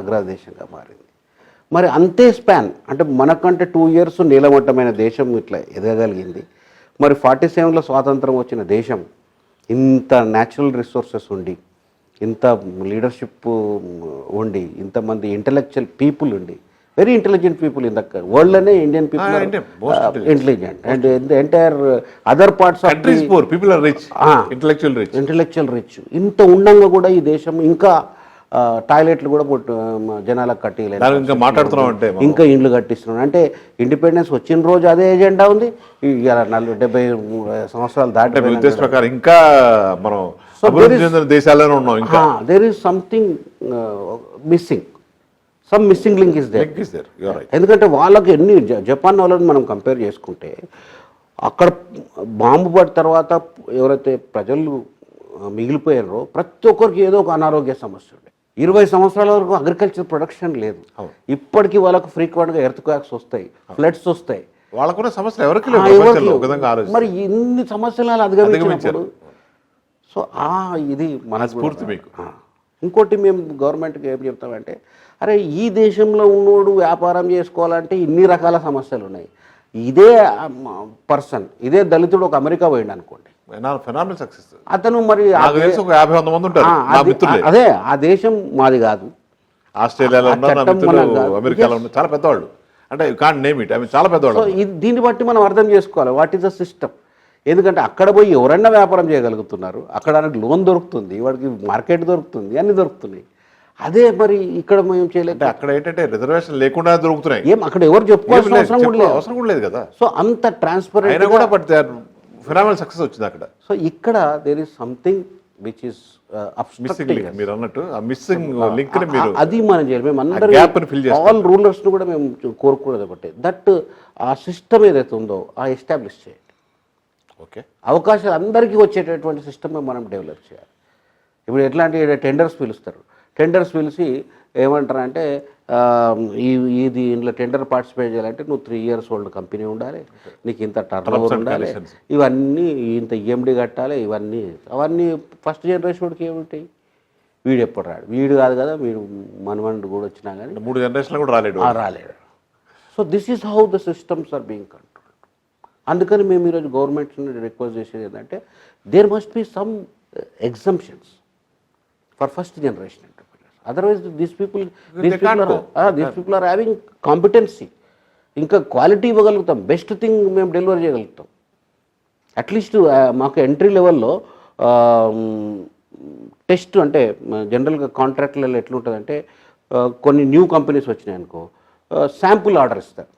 అగ్రదేశంగా మారింది. మరి అంతే స్పాన్, అంటే మనకంటే 2 years నీలమట్టమైన దేశం ఇట్లా ఎదగలిగింది. మరి 47లో స్వాతంత్రం వచ్చిన దేశం ఇంత న్యాచురల్ రిసోర్సెస్ ఉండి, ఇంత లీడర్షిప్ ఉండి, ఇంతమంది ఇంటలెక్చువల్ పీపుల్ ఉండి, very intelligent people in the వరల్డ్లోనే Indian people intelligent, and the entire other parts of people are rich, intellectual rich. ఇంత ఉండంగా కూడా ఈ దేశం ఇంకా టాయిలెట్లు కూడా జనాలకు కట్టియలేదు, ఇంకా మాట్లాడుతున్నాం అంటే ఇంకా ఇండ్లు కట్టిస్తున్నాం. అంటే ఇండిపెండెన్స్ వచ్చిన రోజు అదే ఎజెండా ఉంది, 70 సంవత్సరాలు దాటి ఉద్దేశ ప్రకారం ఇంకా మనం దేశాల్లోనే ఉన్నాం. ఇంకా there is something missing, some missing link is there. ఎందుకంటే వాళ్ళకి ఎన్ని జపాన్ వాళ్ళని మనం కంపేర్ చేసుకుంటే అక్కడ బాంబు పడిన తర్వాత ఎవరైతే ప్రజలు మిగిలిపోయారో ప్రతి ఒక్కరికి ఏదో ఒక అనారోగ్య సమస్య ఉండే. 20 సంవత్సరాల వరకు అగ్రికల్చర్ ప్రొడక్షన్ లేదు. ఇప్పటికీ వాళ్ళకు ఫ్రీక్వెంట్గా ఎర్త్ క్వాక్స్ వస్తాయి, ఫ్లడ్స్ వస్తాయి. వాళ్ళకున్న సమస్యలు ఎవరికి లేవు ప్రపంచంలో ఒక విధంగా ఆలోచిస్తే. మరి ఇన్ని సమస్యలను అధిగమించినప్పుడు సో ఇది మన స్ఫూర్తి మీకు. ఇంకోటి మేము గవర్నమెంట్కి ఏం చెప్తామంటే, అరే ఈ దేశంలో ఉన్నోడు వ్యాపారం చేసుకోవాలంటే ఇన్ని రకాల సమస్యలు ఉన్నాయి. ఇదే పర్సన్, ఇదే దళితుడు ఒక అమెరికా పోయిండు అనుకోండి, ఫెనామినల్ సక్సెస్. అతను మరి నాకు తెలిసి ఒక 50-100 మంది ఉంటారు నా మిత్రులే. అదే ఆ దేశం మాది కాదు. ఆస్ట్రేలియాలో ఉన్నారు నా మిత్రులు, అమెరికాలో ఉన్నారు, చాలా పెద్దవాళ్ళు. అంటే యూ కాంట్ నేమ్ ఇట్, చాలా పెద్దవాళ్ళు. సో దీన్ని బట్టి మనం అర్థం చేసుకోవాలి వాట్ ఈస్ ద సిస్టమ్. ఎందుకంటే అక్కడ పోయి ఎవరన్నా వ్యాపారం చేయగలుగుతున్నారు, అక్కడ ఆయనకు లోన్ దొరుకుతుంది, వాడికి మార్కెట్ దొరుకుతుంది, అన్నీ దొరుకుతున్నాయి. అదే మరి ఇక్కడ మేము చేయలేదు. అక్కడ ఏంటంటే రిజర్వేషన్ లేకుండా దొరుకుతున్నాయి. ఏం అక్కడ ఎవరు చెప్పుకోవాల్సిన అవసరం కూడా లేదు కదా. సో అంత ట్రాన్స్పరెంట్ కూడా బట్ ఫినామినల్ సక్సెస్ వచ్చింది అక్కడ. సో ఇక్కడ there is something which is missing link. మీరు అన్నట్టు ఆ మిస్సింగ్ లింక్ ని మీరు అది మనం చేయాలి. మేము అందరం ఆల్ రూలర్స్ ను కూడా మేము కోరుకోలేదు ఒకటి, దట్ ఆ సిస్టమ్ ఏదైతే ఉందో ఆ ఎస్టాబ్లిష్ చేయండి. ఓకే, అవకాశాలు అందరికీ వచ్చేటటువంటి సిస్టమ్ మనం డెవలప్ చేయాలి. ఇప్పుడు ఎట్లాంటి టెండర్స్ పిలుస్తారు, టెండర్స్ పిలిచి ఏమంటారంటే ఇది ఇంట్లో టెండర్ పార్టిసిపేట్ చేయాలంటే నువ్వు 3 years ఓల్డ్ కంపెనీ ఉండాలి, నీకు ఇంత టర్నోవర్ ఉండాలి, ఇవన్నీ ఇంత ఈఎండి కట్టాలి, అవన్నీ ఫస్ట్ జనరేషన్కి ఏముంటాయి. వీడు ఎప్పుడు రాడు, వీడు కాదు కదా, వీడు మనమండు కూడా వచ్చినా కానీ 3 generations కూడా రాలేడు. So this is how the systems are being control. అందుకని మేము ఈరోజు గవర్నమెంట్ని రిక్వెస్ట్ చేసేది ఏంటంటే there must be some exemptions for first generation entrepreneurs. Otherwise these people are having competency, ఇంకా క్వాలిటీ ఇవ్వగలుగుతాం, బెస్ట్ థింగ్ మేము డెలివర్ చేయగలుగుతాం. అట్లీస్ట్ మాకు ఎంట్రీ లెవెల్లో టెస్ట్ అంటే జనరల్గా కాంట్రాక్ట్లలో ఎట్లుంటుందంటే కొన్ని న్యూ కంపెనీస్ వచ్చినాయి అనుకో, శాంపుల్ ఆర్డర్ ఇస్తారు.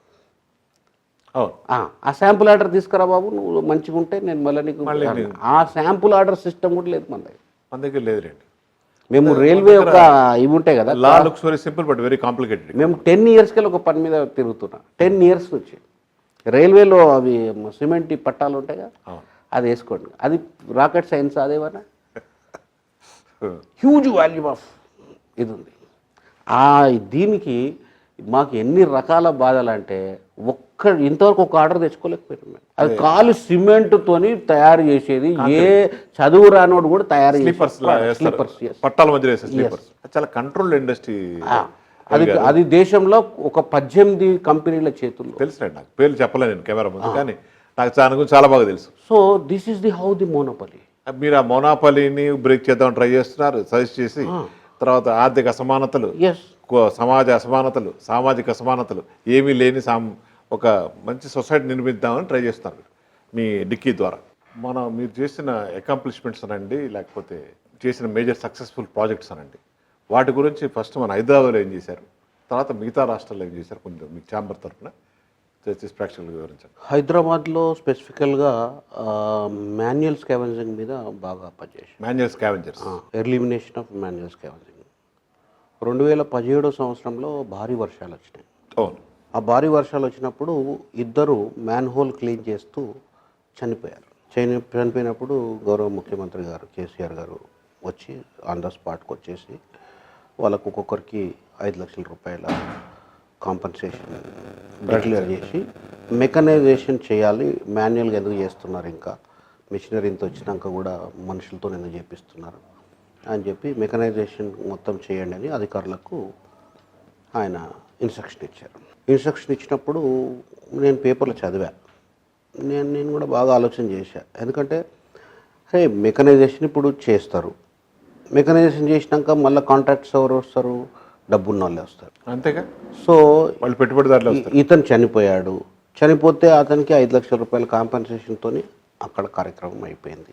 ఆ శాంపుల్ ఆర్డర్ తీసుకురా బాబు, నువ్వు మంచిగా ఉంటే నేను మళ్ళీ నీకు. ఆ శాంపుల్ ఆర్డర్ సిస్టమ్ కూడా లేదు మన దగ్గర లేదులేండి. మేము రైల్వే ఒక ఇవి ఉంటాయి కదా, లా looks very simple but very complicated. మేము 10 years ఒక పని మీద తిరుగుతున్నా, 10 years నుంచి రైల్వేలో అవి సిమెంట్ పట్టాలు ఉంటాయి కదా, అది వేసుకోండి. అది రాకెట్ సైన్స్ అదేమన్నా హ్యూజ్ వాల్యూమ్ ఆఫ్ ఇది ఉంది. దీనికి మాకు ఎన్ని రకాల బాధలు అంటే ఇంతవరకు ఒక ఆర్డర్ తెచ్చుకోలేకపోయినాం మేము. అది కాలు సిమెంట్తోని తయారు చేసేది, ఏ చదువు రానోడు కూడా తయారు చేసేది. పట్టాల మధ్య చాలా కంట్రోల్డ్ ఇండస్ట్రీ. అది దేశంలో ఒక 18 కంపెనీల చేతుల్లో. తెలుసులేండి, నాకు పేర్లు చెప్పలేదు నేను కెమెరా ముందు, కానీ నాకు దాని గురించి చాలా బాగా తెలుసు. So this is the how the monopoly. మీరు ఆ మోనోపలీని బ్రేక్ చేద్దామని ట్రై చేస్తున్నారు, సజెస్ట్ చేసి. తర్వాత ఆర్థిక అసమానతలు, సమాజ అసమానతలు, సామాజిక అసమానతలు ఏమీ లేని ఒక మంచి సొసైటీ నిర్మిద్దామని ట్రై చేస్తున్నారు మీ డిక్కీ ద్వారా. మీరు చేసిన అకాంప్లిష్మెంట్స్ అనండి, లేకపోతే చేసిన మేజర్ సక్సెస్ఫుల్ ప్రాజెక్ట్స్ అనండి, వాటి గురించి ఫస్ట్ మన హైదరాబాద్లో ఏం చేశారు, తర్వాత మిగతా రాష్ట్రాల్లో ఏం చేశారు, కొంచెం మీ ఛాంబర్ తరఫున చేసి ప్రేక్షకులకు వివరించండి. హైదరాబాద్లో స్పెసిఫికల్గా మాన్యువల్ స్కావెంజింగ్ మీద బాగా పనిచేసి, manual scavengers, elimination of manual scavenging. 2017 సంవత్సరంలో భారీ వర్షాలు వచ్చినాయి. ఆ భారీ వర్షాలు వచ్చినప్పుడు 2 మ్యాన్హోల్ క్లీన్ చేస్తూ చనిపోయారు. చనిపోయినప్పుడు గౌరవ ముఖ్యమంత్రి గారు కేసీఆర్ గారు వచ్చి ఆన్ ద స్పాట్కి వచ్చేసి వాళ్ళకు ఒక్కొక్కరికి 5 లక్షల రూపాయల కాంపన్సేషన్ డిక్లేర్ చేసి, మెకనైజేషన్ చేయాలి, మాన్యువల్గా ఎందుకు చేస్తున్నారు, ఇంకా మిషనరీ ఇంత వచ్చినాక కూడా మనుషులతో ఎందుకు చేపిస్తున్నారు అని చెప్పి మెకనైజేషన్ మొత్తం చేయండి అని అధికారులకు ఆయన ఇన్స్ట్రక్షన్ ఇచ్చారు. ఇన్స్ట్రక్షన్ ఇచ్చినప్పుడు నేను పేపర్లో చదివా, నేను కూడా బాగా ఆలోచన చేశా. ఎందుకంటే అరే మెకనైజేషన్ ఇప్పుడు చేస్తారు, మెకనైజేషన్ చేసినాక మళ్ళీ కాంట్రాక్ట్స్ ఎవరు వస్తారు, డబ్బున్న వాళ్ళే వస్తారు, అంతేగా. సో వాళ్ళు పెట్టుబడిదారులు. ఇతను చనిపోయాడు, చనిపోతే అతనికి 5 లక్షల రూపాయల కాంపన్సేషన్తో అక్కడ కార్యక్రమం అయిపోయింది.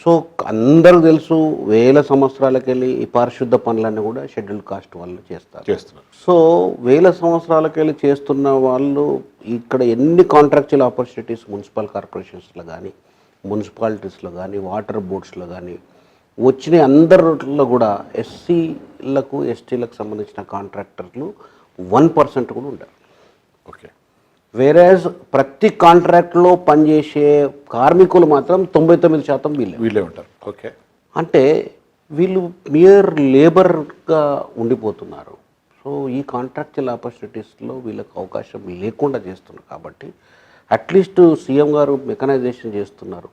సో అందరూ తెలుసు, వేల సంవత్సరాలకు వెళ్ళి ఈ పారిశుద్ధ పనులన్నీ కూడా షెడ్యూల్ కాస్ట్ వాళ్ళు చేస్తున్నారు. సో వేల సంవత్సరాలకు వెళ్ళి చేస్తున్న వాళ్ళు ఇక్కడ ఎన్ని కాంట్రాక్చువల్ ఆపర్చునిటీస్ మున్సిపల్ కార్పొరేషన్స్లో కానీ, మున్సిపాలిటీస్లో కానీ, వాటర్ బోర్డ్స్లో కానీ వచ్చిన అందరిలో కూడా ఎస్సీలకు ఎస్టీలకు సంబంధించిన కాంట్రాక్టర్లు 1% కూడా ఉండరు. ఓకే. వేరేజ్ ప్రతి కాంట్రాక్ట్లో పనిచేసే కార్మికులు మాత్రం 99% వీళ్ళే ఉంటారు. ఓకే. అంటే వీళ్ళు మియర్ లేబర్గా ఉండిపోతున్నారు. సో ఈ కాంట్రాక్చువల్ ఆపర్చునిటీస్లో వీళ్ళకి అవకాశం లేకుండా చేస్తున్నారు. కాబట్టి అట్లీస్ట్ సీఎం గారు మెకనైజేషన్ చేస్తున్నారు,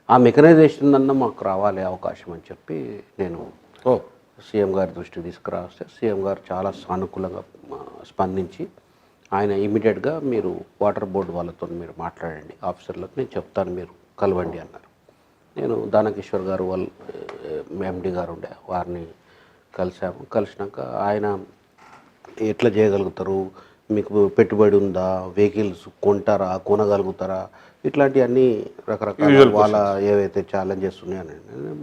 ఆ మెకనైజేషన్ అన్న మాకు రావాలి అవకాశం అని చెప్పి నేను సీఎం గారి దృష్టికి తీసుకురాస్తే సీఎం గారు చాలా సానుకూలంగా స్పందించి ఆయన ఇమీడియట్గా మీరు వాటర్ బోర్డు వాళ్ళతో మీరు మాట్లాడండి, ఆఫీసర్లకు నేను చెప్తాను, మీరు కలవండి అన్నారు. నేను దానకిషోర్ గారు వాళ్ళు ఎండి గారు ఉండే వారిని కలిసాము. కలిసినాక ఆయన ఎట్లా చేయగలుగుతారు, మీకు పెట్టుబడి ఉందా, వెహికల్స్ కొంటారా, కొనగలుగుతారా, ఇట్లాంటివన్నీ రకరకాల వాళ్ళ ఏవైతే ఛాలెంజెస్ ఉన్నాయని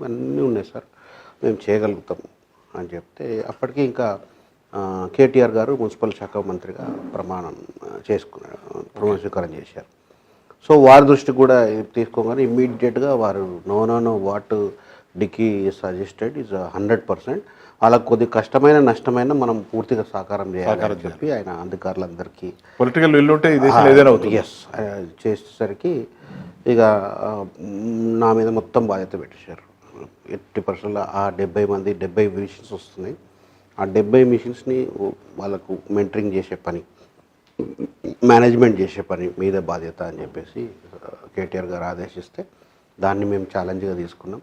అన్నీ ఉన్నాయి సార్, మేము చేయగలుగుతాము అని చెప్తే అప్పటికి ఇంకా కేటీఆర్ గారు మున్సిపల్ శాఖ మంత్రిగా ప్రమాణ స్వీకారం చేశారు. సో వారి దృష్టి కూడా తీసుకోగానే ఇమ్మీడియట్గా వారు know what DICCI suggested is 100%. అలా కొద్ది కష్టమైన నష్టమైన మనం పూర్తిగా సహకారం చేయాలని చెప్పి ఆయన అధికారులందరికీ పొలిటికల్ విల్ ఉంటే ఈ దేశంలో ఏదైనా అవుతుంది. ఎస్ చేసేసరికి ఇక నా మీద మొత్తం బాధ్యత పెట్టేశారు. 80% ఆ 70 మంది 70 మిషన్స్ వస్తున్నాయి, ఆ 70 మిషన్స్ని వాళ్ళకు మెంటరింగ్ చేసే పని, మేనేజ్మెంట్ చేసే పని మీద బాధ్యత అని చెప్పేసి కేటీఆర్ గారు ఆదేశిస్తే దాన్ని మేము ఛాలెంజ్గా తీసుకున్నాం.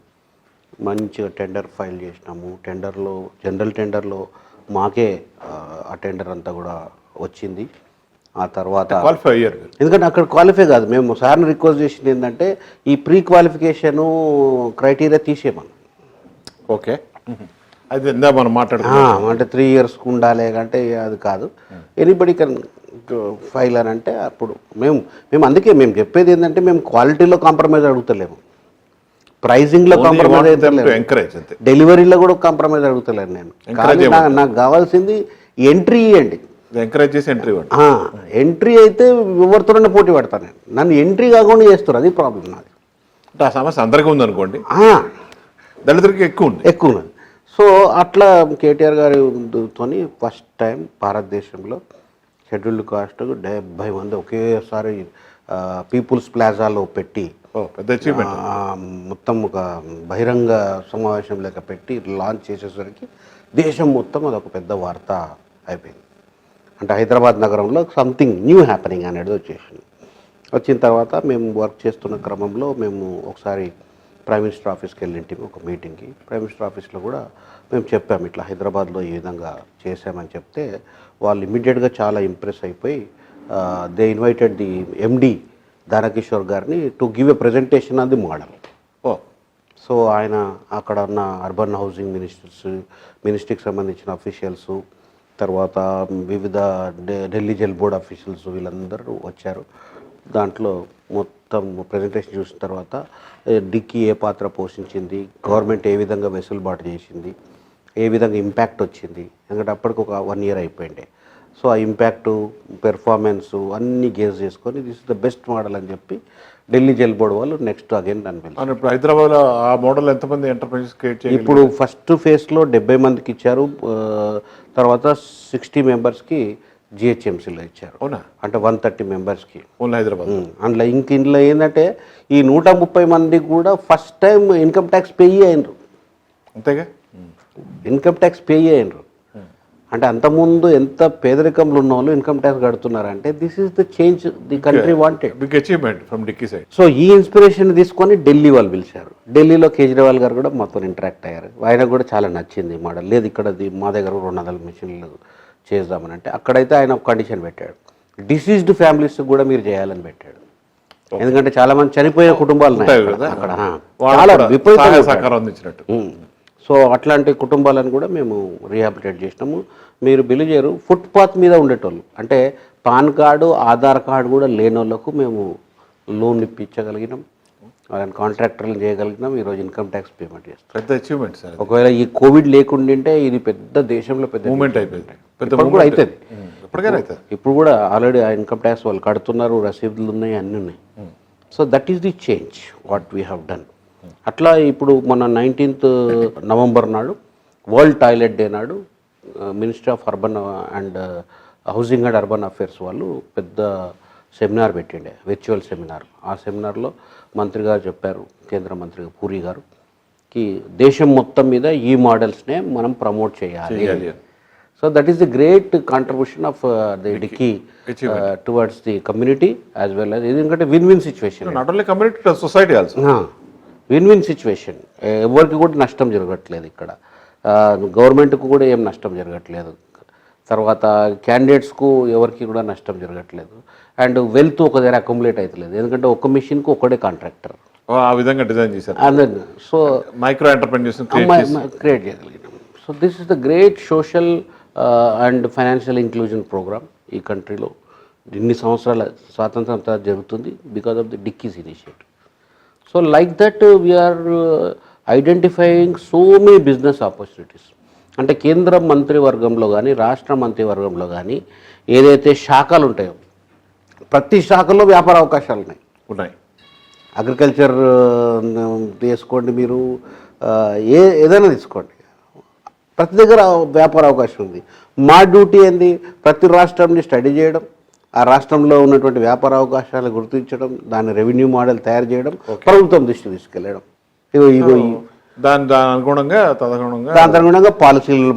మంచిగా టెండర్ ఫైల్ చేసినాము. జనరల్ టెండర్లో మాకే ఆ టెండర్ అంతా కూడా వచ్చింది. ఆ తర్వాత క్వాలిఫై అయ్యారు, ఎందుకంటే అక్కడ క్వాలిఫై కాదు, మేము సార్ని రిక్వెస్ట్ చేసింది ఏంటంటే ఈ ప్రీ క్వాలిఫికేషను క్రైటీరియా తీసేయమని. ఓకే, అది ఇందా మనం మాట్లాడుకున్నాం అంటే 3 years ఉండాలి అంటే అది కాదు, ఎనీబడి కెన్ ఫైల్ అని అంటే అప్పుడు మేము అందుకే మేము చెప్పేది ఏంటంటే మేము క్వాలిటీలో కాంప్రమైజ్ అడుగుతలేము, ప్రైజింగ్లో కాంప్రమైజ్ అవుతలేము, డెలివరీలో కూడా కాంప్రమైజ్ అడుగుతలేను నేను. నాకు కావాల్సింది ఎంట్రీ ఇవ్వండి, ఎంకరేజ్ చేసి ఎంట్రీ ఇవ్వండి. ఎంట్రీ అయితే ఎవరితోనే పోటీ పడతాను నేను, నన్ను ఎంట్రీ కాకుండా చేస్తారు, అది ప్రాబ్లం నాది. అంటే ఆ సమస్య అందరికీ ఉందనుకోండి, దళితులకి ఎక్కువ ఉన్నది. సో అట్లా కేటీఆర్ గారితో ఫస్ట్ టైం భారతదేశంలో షెడ్యూల్డ్ కాస్ట్ 70 మంది ఒకేసారి పీపుల్స్ ప్లాజాలో పెట్టి పెద్ద అచీవ్మెంట్, మొత్తం ఒక బహిరంగ సమావేశం లెక్క పెట్టి లాంచ్ చేసేసరికి దేశం మొత్తం అదొక పెద్ద వార్త అయిపోయింది. అంటే హైదరాబాద్ నగరంలో సంథింగ్ న్యూ హ్యాపెనింగ్ అనేది వచ్చేసింది. వచ్చిన తర్వాత మేము వర్క్ చేస్తున్న క్రమంలో మేము ఒకసారి ప్రైమ్ మినిస్టర్ ఆఫీస్కి వెళ్ళింటి ఒక మీటింగ్కి. ప్రైమ్ మినిస్టర్ ఆఫీస్లో కూడా మేము చెప్పాము ఇట్లా హైదరాబాద్లో ఈ విధంగా చేసామని చెప్తే వాళ్ళు ఇమ్మీడియట్గా చాలా ఇంప్రెస్ అయిపోయి they invited the MD Dana Kishore గారిని to give a presentation on the model. So ఆయన అక్కడ ఉన్న అర్బన్ హౌసింగ్ మినిస్ట్రీకి సంబంధించిన అఫీషియల్స్, తర్వాత వివిధ ఢిల్లీ జల్ బోర్డ్ అఫీషియల్స్ వీళ్ళందరూ వచ్చారు. దాంట్లో మొత్తం ప్రజెంటేషన్ చూసిన తర్వాత డిక్కీ ఏ పాత్ర పోషించింది, గవర్నమెంట్ ఏ విధంగా వెసులుబాటు చేసింది, ఏ విధంగా ఇంపాక్ట్ వచ్చింది, ఎందుకంటే అప్పటికి ఒక 1 year అయిపోయింది. సో ఆ ఇంపాక్టు, పెర్ఫార్మెన్సు అన్నీ గేజ్ చేసుకొని this is the best model అని చెప్పి ఢిల్లీ జల్ బోర్డు వాళ్ళు నెక్స్ట్ అగైన్ అనిపించారు. ఇప్పుడు హైదరాబాద్లో ఆ మోడల్ ఎంతమంది ఎంటర్ప్రైజెస్ క్రియేట్ చేయాలి? ఇప్పుడు ఫస్ట్ ఫేజ్లో 70 మందికి ఇచ్చారు, తర్వాత 60 మెంబర్స్కి జిహెచ్ఎంసీలో ఇచ్చారు. అవునా? అంటే 130 మెంబర్స్కి ఓన్లీ హైదరాబాద్. అందులో ఇందులో ఏంటంటే ఈ 130 మందికి కూడా first time income tax pay అయినరు. అంతేగా, ఇన్కమ్ ట్యాక్స్ పే అయినరు. అంటే అంతకుముందు ఎంత పేదరికంలో ఉన్న వాళ్ళు ఇన్కమ్ ట్యాక్స్ కడుతున్నారంటే this is the change the country wanted. Big achievement from DICCI side. So ఈ ఇన్స్పిరేషన్ తీసుకొని ఢిల్లీ వాళ్ళు పిలిచారు. ఢిల్లీలో కేజ్రీవాల్ గారు కూడా మాతో ఇంటరాక్ట్ అయ్యారు. ఆయనకు కూడా చాలా నచ్చింది మోడల్. లేదు ఇక్కడ మా దగ్గర 200 మిషన్లు చేద్దామని అంటే అక్కడైతే ఆయన కండిషన్ పెట్టాడు, డిసీజ్డ్ ఫ్యామిలీస్ కూడా మీరు చేయాలని పెట్టాడు. ఎందుకంటే చాలా మంది చనిపోయిన కుటుంబాలు ఉన్నాయి అక్కడ, చాలా విపరీతంగా. సో అట్లాంటి కుటుంబాలను కూడా మేము రీహాబిలిటేట్ చేసినాము. మీరు బిల్లు చేయరు, ఫుట్పాత్ మీద ఉండేటోళ్ళు, అంటే పాన్ కార్డు, ఆధార్ కార్డు కూడా లేని వాళ్ళకు మేము లోన్ ఇప్పించగలిగినాం, వాళ్ళని కాంట్రాక్టర్లు చేయగలిగినాం. ఈరోజు ఇన్కమ్ ట్యాక్స్ పేమెంట్ చేస్తాం. పెద్ద అచీవ్మెంట్ సార్. ఒకవేళ ఈ కోవిడ్ లేకుండింటే ఇది పెద్ద దేశంలో పెద్ద మూమెంట్ అయిపోయింది. కూడా అవుతుంది, ఇప్పుడు కూడా ఆల్రెడీ ఆ ఇన్కమ్ ట్యాక్స్ వాళ్ళు కడుతున్నారు, రసీదులు ఉన్నాయి, అన్నీ ఉన్నాయి. So that is the change what we have done. అట్లా ఇప్పుడు మన 19th November నాడు వరల్డ్ టాయిలెట్ డే నాడు ministry of urban and housing and urban affairs వాళ్ళు పెద్ద సెమినార్ పెట్టిండే, వర్చువల్ సెమినార్. ఆ సెమినార్లో మంత్రి గారు చెప్పారు, కేంద్ర మంత్రి పూరి గారు, కి దేశం మొత్తం మీద ఈ మోడల్స్నే మనం ప్రమోట్ చేయాలి. చేయాలి. So that is the great contribution of the DICCI towards the community as well as ఎందుకంటే win win situation, not only community, society also. Win win situation. ఎవరికి కూడా నష్టం జరగట్లేదు ఇక్కడ, గవర్నమెంట్కు కూడా ఏం నష్టం జరగట్లేదు, తర్వాత క్యాండిడేట్స్కు ఎవరికి కూడా నష్టం జరగట్లేదు, అండ్ వెల్త్ ఒక దగ్గర అక్యుములేట్ అవుతలేదు. ఎందుకంటే ఒక మిషన్కు ఒకటే కాంట్రాక్టర్. ఆ విధంగా డిజైన్ చేశారు. అందరినీ సో మైక్రో ఎంటర్ప్రెన్యూర్స్ క్రియేట్ చేయగలిగినాం. So this is the great social and financial inclusion program ఈ కంట్రీలో. ఇన్ని సంవత్సరాల స్వాతంత్రం తర్వాత జరుగుతుంది because of the DICCI's initiative. So like that we're identifying so many business opportunities. అంటే కేంద్ర మంత్రివర్గంలో కానీ రాష్ట్ర మంత్రివర్గంలో కానీ ఏదైతే శాఖలు ఉంటాయో ప్రతి శాఖలో వ్యాపార అవకాశాలు ఉన్నాయి. అగ్రికల్చర్ తీసుకోండి, మీరు ఏదైనా తీసుకోండి, ప్రతి దగ్గర వ్యాపార అవకాశం ఉంది. మా డ్యూటీ ఏంది, ప్రతి రాష్ట్రాన్ని స్టడీ చేయడం, ఆ రాష్ట్రంలో ఉన్నటువంటి వ్యాపార అవకాశాలు గుర్తించడం, దాని రెవెన్యూ మోడల్ తయారు చేయడం, ప్రభుత్వం దృష్టి తీసుకెళ్ళడం. ఇగో దాని అనుగుణంగా పాలసీలు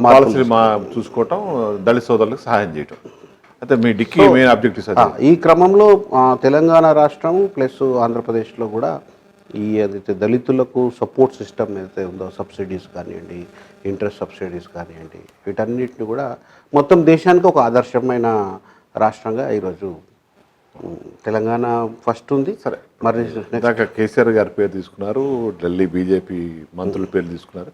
చూసుకోవటం, దళిత సోదరులకు సహాయం చేయటం. అయితే మీ డిక్కీ మెయిన్ ఆబ్జెక్టివ్స్. ఈ క్రమంలో తెలంగాణ రాష్ట్రం ప్లస్ ఆంధ్రప్రదేశ్లో కూడా ఈ ఏదైతే దళితులకు సపోర్ట్ సిస్టమ్ ఏదైతే ఉందో, సబ్సిడీస్ కానివ్వండి, ఇంట్రెస్ట్ సబ్సిడీస్ కానివ్వండి, వీటన్నిటిని కూడా మొత్తం దేశానికి ఒక ఆదర్శమైన రాష్ట్రంగా ఈరోజు తెలంగాణ ఫస్ట్ ఉంది. సరే, మరి ఇందాక కేసీఆర్ గారి పేరు తీసుకున్నారు, ఢిల్లీ బీజేపీ మంత్రుల పేరు తీసుకున్నారు.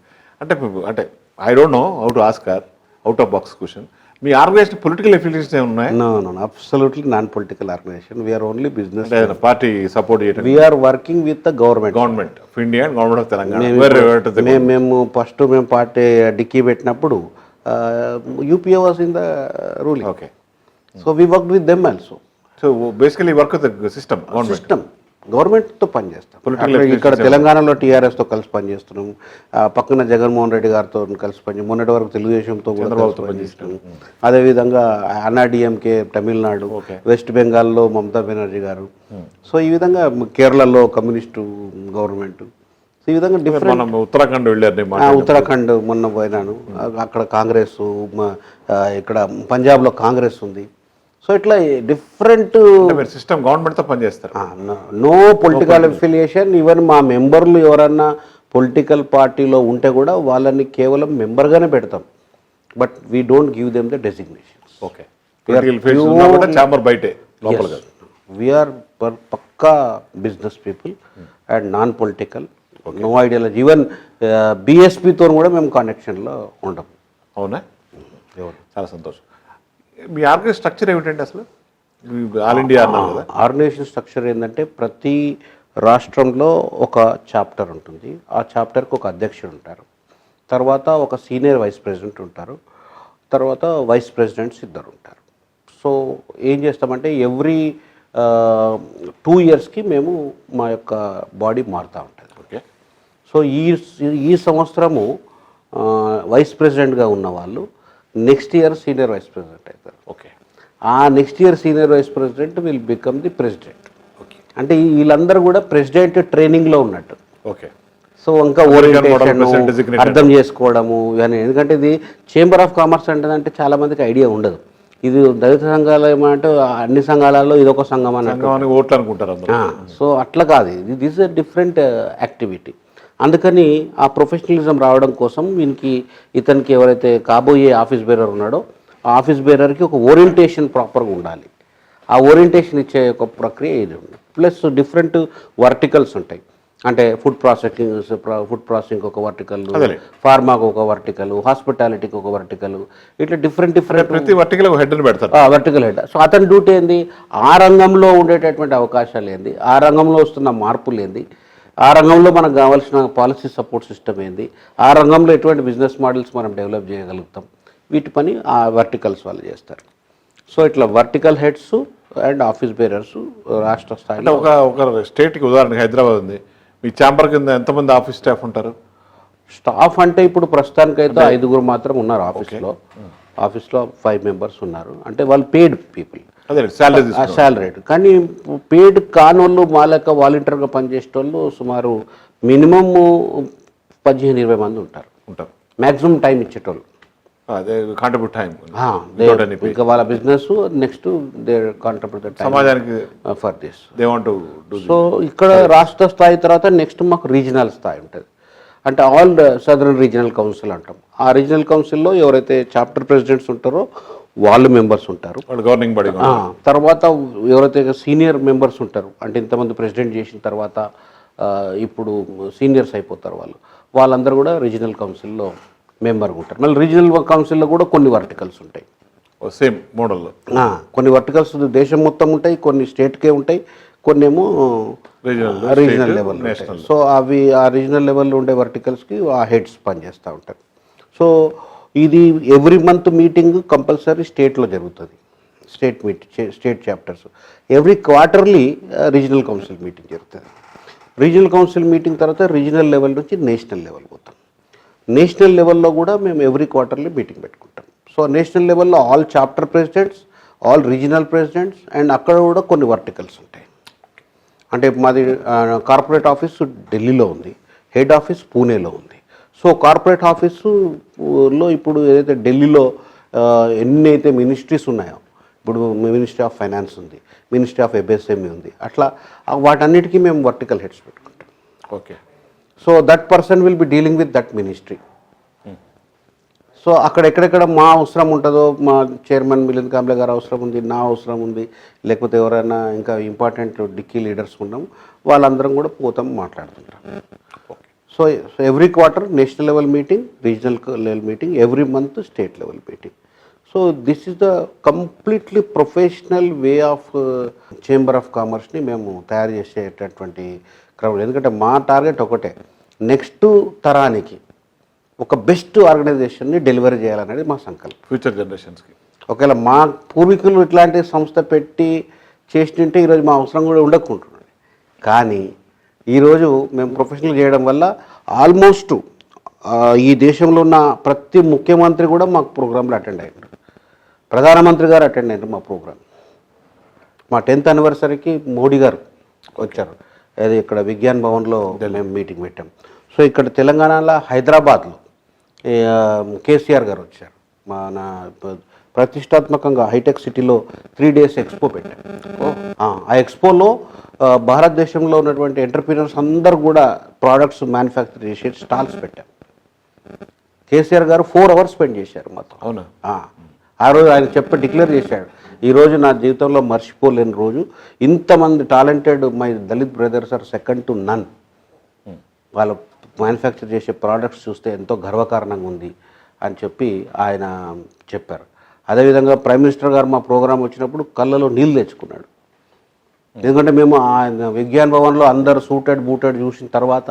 అంటే I don't know how to ask out of box question. మీ ఆర్గనైజేషన్ పొలిటికల్ అఫిలియేషన్స్ ఏమి ఉన్నాయి? No absolutely non political organization. We're only business. Party support చేయడం. We're working with the government of India and government of Telangana. మేము party DICCI పెట్టినప్పుడు UPA was in the ruling. Okay. So we work with them also. So basically work with system, గవర్నమెంట్తో పనిచేస్తాం. ఇక్కడ తెలంగాణలో టీఆర్ఎస్తో కలిసి పనిచేస్తున్నాం, పక్కన జగన్మోహన్ రెడ్డి గారితో కలిసి మొన్నటి వరకు తెలుగుదేశంతో కూడా పనిచేస్తున్నాం. అదేవిధంగా అన్నాడీఎంకే తమిళనాడు, వెస్ట్ బెంగాల్లో మమతా బెనర్జీ గారు, సో ఈ విధంగా కేరళలో కమ్యూనిస్టు గవర్నమెంట్. సో ఈ విధంగా డిఫరెంట్. ఉత్తరాఖండ్ వెళ్ళారు. ఉత్తరాఖండ్ మొన్న పోయినాను, అక్కడ కాంగ్రెస్, ఇక్కడ పంజాబ్లో కాంగ్రెస్ ఉంది. సో ఇట్లా డిఫరెంట్ సిస్టమ్, గవర్నమెంట్తో పనిచేస్తారు. No political affiliation. ఈవెన్ మా మెంబర్లు ఎవరన్నా పొలిటికల్ పార్టీలో ఉంటే కూడా వాళ్ళని కేవలం మెంబర్గానే పెడతాం, but we don't give them the designations. Okay. బయటే లోపల వీఆర్ పక్కా business people and non political, no ideology. Even బీఎస్పీతో కూడా మేము కనెక్షన్లో ఉంటాం. అవునా? చాలా సంతోషం. మీ ఆర్గనైజేషన్ స్ట్రక్చర్ ఏమిటంటే అసలు? ఆల్ ఇండియా అన్నారు కదా. ఆర్గనైజేషన్ స్ట్రక్చర్ ఏంటంటే ప్రతి రాష్ట్రంలో ఒక చాప్టర్ ఉంటుంది. ఆ చాప్టర్కి ఒక అధ్యక్షుడు ఉంటారు, తర్వాత ఒక సీనియర్ వైస్ ప్రెసిడెంట్ ఉంటారు, తర్వాత వైస్ ప్రెసిడెంట్స్ ఇద్దరు ఉంటారు. సో ఏం చేస్తామంటే ఎవ్రీ 2 yearsకి మేము మా యొక్క బాడీ మారుతూ ఉంటుంది. ఓకే. సో ఈ సంవత్సరము వైస్ ప్రెసిడెంట్గా ఉన్న వాళ్ళు next year senior vice president అవుతారు. ఓకే. ఆ next year senior vice president will become the president. Okay. అంటే వీళ్ళందరూ కూడా ప్రెసిడెంట్ ట్రైనింగ్లో ఉన్నట్టు. ఓకే. సో ఇంకా ఓరియంటేషన్, అర్థం చేసుకోవడము ఇవన్నీ. ఎందుకంటే ఇది చేంబర్ ఆఫ్ కామర్స్ అంటే చాలా మందికి ఐడియా ఉండదు. ఇది దళిత సంఘాలు ఏమంటే అన్ని సంఘాలలో ఇదొక సంఘం అని ఓట్లు అనుకుంటారు. సో అట్లా కాదు, ఇది దిస్ ఇస్ డిఫరెంట్ యాక్టివిటీ. అందుకని ఆ ప్రొఫెషనలిజం రావడం కోసం ఇతనికి ఎవరైతే కాబోయే ఆఫీస్ బేరర్ ఉన్నాడో ఆ ఆఫీస్ బేరర్కి ఒక ఓరియంటేషన్ ప్రాపర్గా ఉండాలి. ఆ ఓరియంటేషన్ ఇచ్చే ఒక ప్రక్రియ ఇది ఉంది. ప్లస్ డిఫరెంట్ వర్టికల్స్ ఉంటాయి. అంటే ఫుడ్ ప్రాసెసింగ్ ఒక వర్టికల్, ఫార్మాకు ఒక వర్టికల్, హాస్పిటాలిటీకి ఒక వర్టికల్, ఇట్లా డిఫరెంట్ ప్రతి వర్టికల్ హెడ్ పెడతారు. Vertical head. సో అతని డ్యూటీ ఏంది, ఆ రంగంలో ఉండేటటువంటి అవకాశాలు ఏంది, ఆ రంగంలో వస్తున్న మార్పులు ఏంది, ఆ రంగంలో మనకు కావాల్సిన పాలసీ సపోర్ట్ సిస్టమ్ ఏంది, ఆ రంగంలో ఎటువంటి బిజినెస్ మోడల్స్ మనం డెవలప్ చేయగలుగుతాం, వీటి పని ఆ వర్టికల్స్ వాళ్ళు చేస్తారు. సో ఇట్లా vertical heads and office bearers రాష్ట్ర స్థాయిలో. ఒక స్టేట్కి ఉదాహరణకి హైదరాబాద్ ఉంది, మీ ఛాంబర్ కింద ఎంతమంది ఆఫీస్ స్టాఫ్ ఉంటారు? స్టాఫ్ అంటే ఇప్పుడు ప్రస్తుతానికైతే 5 మాత్రం ఉన్నారు ఆఫీస్లో 5 members ఉన్నారు. అంటే వాళ్ళు పెయిడ్ పీపుల్, శాలరీడ్. కానీ పెయిడ్ కాని వాళ్ళు మా లెక్క వాలంటీర్గా పనిచేసే వాళ్ళు సుమారు మినిమమ్ 15-20 మంది ఉంటారు. మ్యాక్సిమం టైం ఇచ్చేటోళ్ళు. అదే కాంట్రిబ్యూట్ టైం ఇంకా వాళ్ళ బిజినెస్ నెక్స్ట్ దే కాంట్రిబ్యూట్ సమాజానికి for this. They want to do. So ఇక్కడ రాష్ట్ర స్థాయి తర్వాత నెక్స్ట్ మాకు రీజనల్ స్థాయి ఉంటుంది. అంటే ఆల్ సదరన్ రీజనల్ కౌన్సిల్ అంటాం. ఆ రీజనల్ కౌన్సిల్లో ఎవరైతే చాప్టర్ ప్రెసిడెంట్స్ ఉంటారో వాళ్ళు మెంబర్స్ ఉంటారు. Governing body. తర్వాత ఎవరైతే సీనియర్ మెంబర్స్ ఉంటారు, అంటే ఇంతమంది ప్రెసిడెంట్ చేసిన తర్వాత ఇప్పుడు సీనియర్స్ అయిపోతారు వాళ్ళందరూ కూడా రీజనల్ కౌన్సిల్లో మెంబర్గా ఉంటారు. మళ్ళీ రీజనల్ కౌన్సిల్లో కూడా కొన్ని వర్టికల్స్ ఉంటాయి. సేమ్ మోడల్లో కొన్ని వర్టికల్స్ దేశం మొత్తం ఉంటాయి, కొన్ని స్టేట్కే ఉంటాయి, కొన్ని ఏమో రీజనల్ లెవెల్. సో అవి ఆ రీజనల్ లెవెల్లో ఉండే వర్టికల్స్కి ఆ హెడ్స్ పనిచేస్తూ ఉంటారు. సో ఇది ఎవ్రీ మంత్ మీటింగ్ కంపల్సరీ స్టేట్లో జరుగుతుంది. State chapters every quarterly regional council meeting జరుగుతుంది. రీజనల్ కౌన్సిల్ మీటింగ్ తర్వాత రీజనల్ లెవెల్ నుంచి నేషనల్ లెవెల్ పోతాం. నేషనల్ లెవెల్లో కూడా మేము ఎవ్రీ క్వార్టర్లీ మీటింగ్ పెట్టుకుంటాం. సో నేషనల్ లెవెల్లో all chapter presidents, all regional presidents, and అక్కడ కూడా కొన్ని వర్టికల్స్ ఉంటాయి. అంటే మాది కార్పొరేట్ ఆఫీస్ ఢిల్లీలో ఉంది, హెడ్ ఆఫీస్ పూణేలో ఉంది. సో కార్పొరేట్ ఆఫీసులో ఇప్పుడు ఏదైతే ఢిల్లీలో ఎన్ని అయితే మినిస్ట్రీస్ ఉన్నాయో, ఇప్పుడు మినిస్ట్రీ ఆఫ్ ఫైనాన్స్ ఉంది, మినిస్ట్రీ ఆఫ్ ఎంఎస్ఎంఈ ఉంది, అట్లా వాటన్నిటికీ మేము వర్టికల్ హెడ్స్ పెట్టుకుంటాం. Okay. So that person will be dealing with that ministry. So అక్కడ ఎక్కడెక్కడ మా అవసరం ఉంటుందో, మా చైర్మన్ మిలింద్ కాంబ్లే గారు అవసరం ఉంది, నా అవసరం ఉంది, లేకపోతే ఎవరైనా ఇంకా ఇంపార్టెంట్ డిక్కీ లీడర్స్ ఉన్నాం, వాళ్ళందరం కూడా పోతాం, మాట్లాడుతుంటాం. So every quarter national level meeting, regional level meeting, every month state level meeting. So this is the completely professional way of chamber of కామర్స్ని మేము తయారు చేసేటటువంటి క్రమం. ఎందుకంటే మా టార్గెట్ ఒకటే, నెక్స్ట్ తరానికి ఒక బెస్ట్ ఆర్గనైజేషన్ని డెలివరీ చేయాలనేది మా సంకల్పం. ఫ్యూచర్ జనరేషన్స్కి ఒకవేళ మా పూర్వీకులు ఇట్లాంటి సంస్థ పెట్టి చేస్తుంటే ఈరోజు మా అవసరం కూడా ఉండకుంటున్నది. కానీ ఈరోజు మేము ప్రొఫెషనల్ చేయడం వల్ల ఆల్మోస్ట్ ఈ దేశంలో ఉన్న ప్రతి ముఖ్యమంత్రి కూడా మాకు ప్రోగ్రాంలో అటెండ్ అయ్యారు. ప్రధానమంత్రి గారు అటెండ్ అయ్యారు మా ప్రోగ్రాం. మా 10th యానివర్సరీకి మోడీ గారు వచ్చారు. అది ఇక్కడ విజ్ఞాన్ భవన్లో మేము మీటింగ్ పెట్టాం. సో ఇక్కడ తెలంగాణలో హైదరాబాద్లో కేసీఆర్ గారు వచ్చారు. మన ప్రతిష్టాత్మకంగా హైటెక్ సిటీలో 3 days ఎక్స్పో పెట్టాం. ఆ ఎక్స్పోలో భారతదేశంలో ఉన్నటువంటి ఎంటర్ప్రీనర్స్ అందరూ కూడా ప్రోడక్ట్స్ మ్యానుఫ్యాక్చర్ చేసే స్టాల్స్ పెట్టాం. కేసీఆర్ గారు 4 hours స్పెండ్ చేశారు మొత్తం. అవునా? ఆ రోజు ఆయన డిక్లేర్ చేశాడు, ఈరోజు నా జీవితంలో మర్చిపోలేని రోజు, ఇంతమంది talented my Dalit brothers are second to none, వాళ్ళు మ్యానుఫ్యాక్చర్ చేసే ప్రోడక్ట్స్ చూస్తే ఎంతో గర్వకారణంగా ఉంది అని చెప్పి ఆయన చెప్పారు. అదేవిధంగా ప్రైమ్ మినిస్టర్ గారు మా ప్రోగ్రాం వచ్చినప్పుడు కళ్ళలో నీళ్ళు తెచ్చుకున్నాడు. ఎందుకంటే మేము ఆయన విజ్ఞాన్ భవన్లో అందరు సూటెడ్ బూటెడ్ చూసిన తర్వాత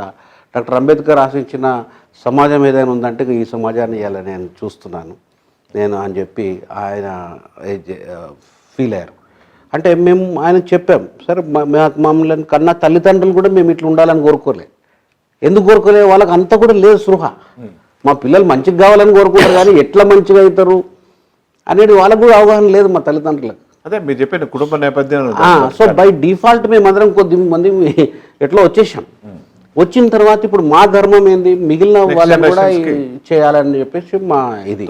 డాక్టర్ అంబేద్కర్ ఆశించిన సమాజం ఏదైనా ఉందంటే ఈ సమాజాన్ని ఇవ్వాలని నేను చూస్తున్నాను నేను అని చెప్పి ఆయన ఫీల్ అయ్యారు. అంటే మేము ఆయన చెప్పాం, సరే మమ్మల్ని కన్నా తల్లిదండ్రులు కూడా మేము ఇట్లా ఉండాలని కోరుకోలే. ఎందుకు కోరుకోలే? వాళ్ళకి అంతా కూడా లేదు స్పృహ. మా పిల్లలు మంచిగా కావాలని కోరుకుంటారు, కానీ ఎట్లా మంచిగా అవుతారు అనేది వాళ్ళకు కూడా అవగాహన లేదు మా తల్లిదండ్రులకు. అదే మీరు చెప్పిన కుటుంబ నేపథ్యం. సో బై డిఫాల్ట్ మేమందరం కొద్దిమంది ఎట్లా వచ్చేసాం. వచ్చిన తర్వాత ఇప్పుడు మా ధర్మం ఏంది, మిగిలిన వాళ్ళని కూడా చేయాలని చెప్పేసి మా ఇది.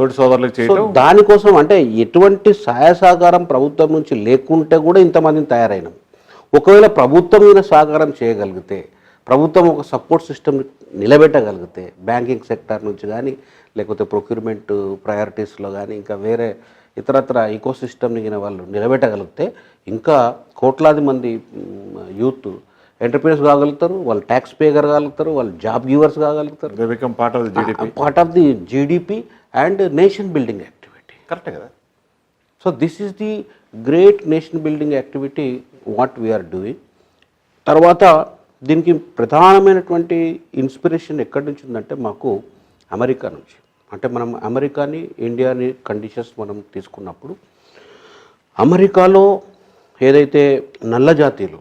దానికోసం అంటే ఎటువంటి సహాయ సహకారం ప్రభుత్వం నుంచి లేకుంటే కూడా ఇంతమందిని తయారైనాం. ఒకవేళ ప్రభుత్వం మీద సహకారం చేయగలిగితే, ప్రభుత్వం ఒక సపోర్ట్ సిస్టమ్ నిలబెట్టగలిగితే, బ్యాంకింగ్ సెక్టార్ నుంచి కానీ, లేకపోతే ప్రొక్యూర్మెంట్ ప్రయారిటీస్లో కానీ, ఇంకా వేరే ఇతరత్ర ఈకో సిస్టమ్ని వాళ్ళు నిలబెట్టగలిగితే ఇంకా కోట్లాది మంది యూత్ ఎంటర్ప్రైనర్స్ కాగలుగుతారు, వాళ్ళు ట్యాక్స్ పే కాగలుగుతారు, వాళ్ళు జాబ్ గివర్స్ కాగలుగుతారు. They become part of the GDP and nation building activity. కరెక్టే కదా? So this is the great nation building activity what we're doing. తర్వాత దీనికి ప్రధానమైనటువంటి ఇన్స్పిరేషన్ ఎక్కడి నుంచి ఉందంటే మాకు అమెరికా నుంచి. అంటే మనం అమెరికాని ఇండియాని కండిషన్స్ మనం తీసుకున్నప్పుడు, అమెరికాలో ఏదైతే నల్ల జాతీయులు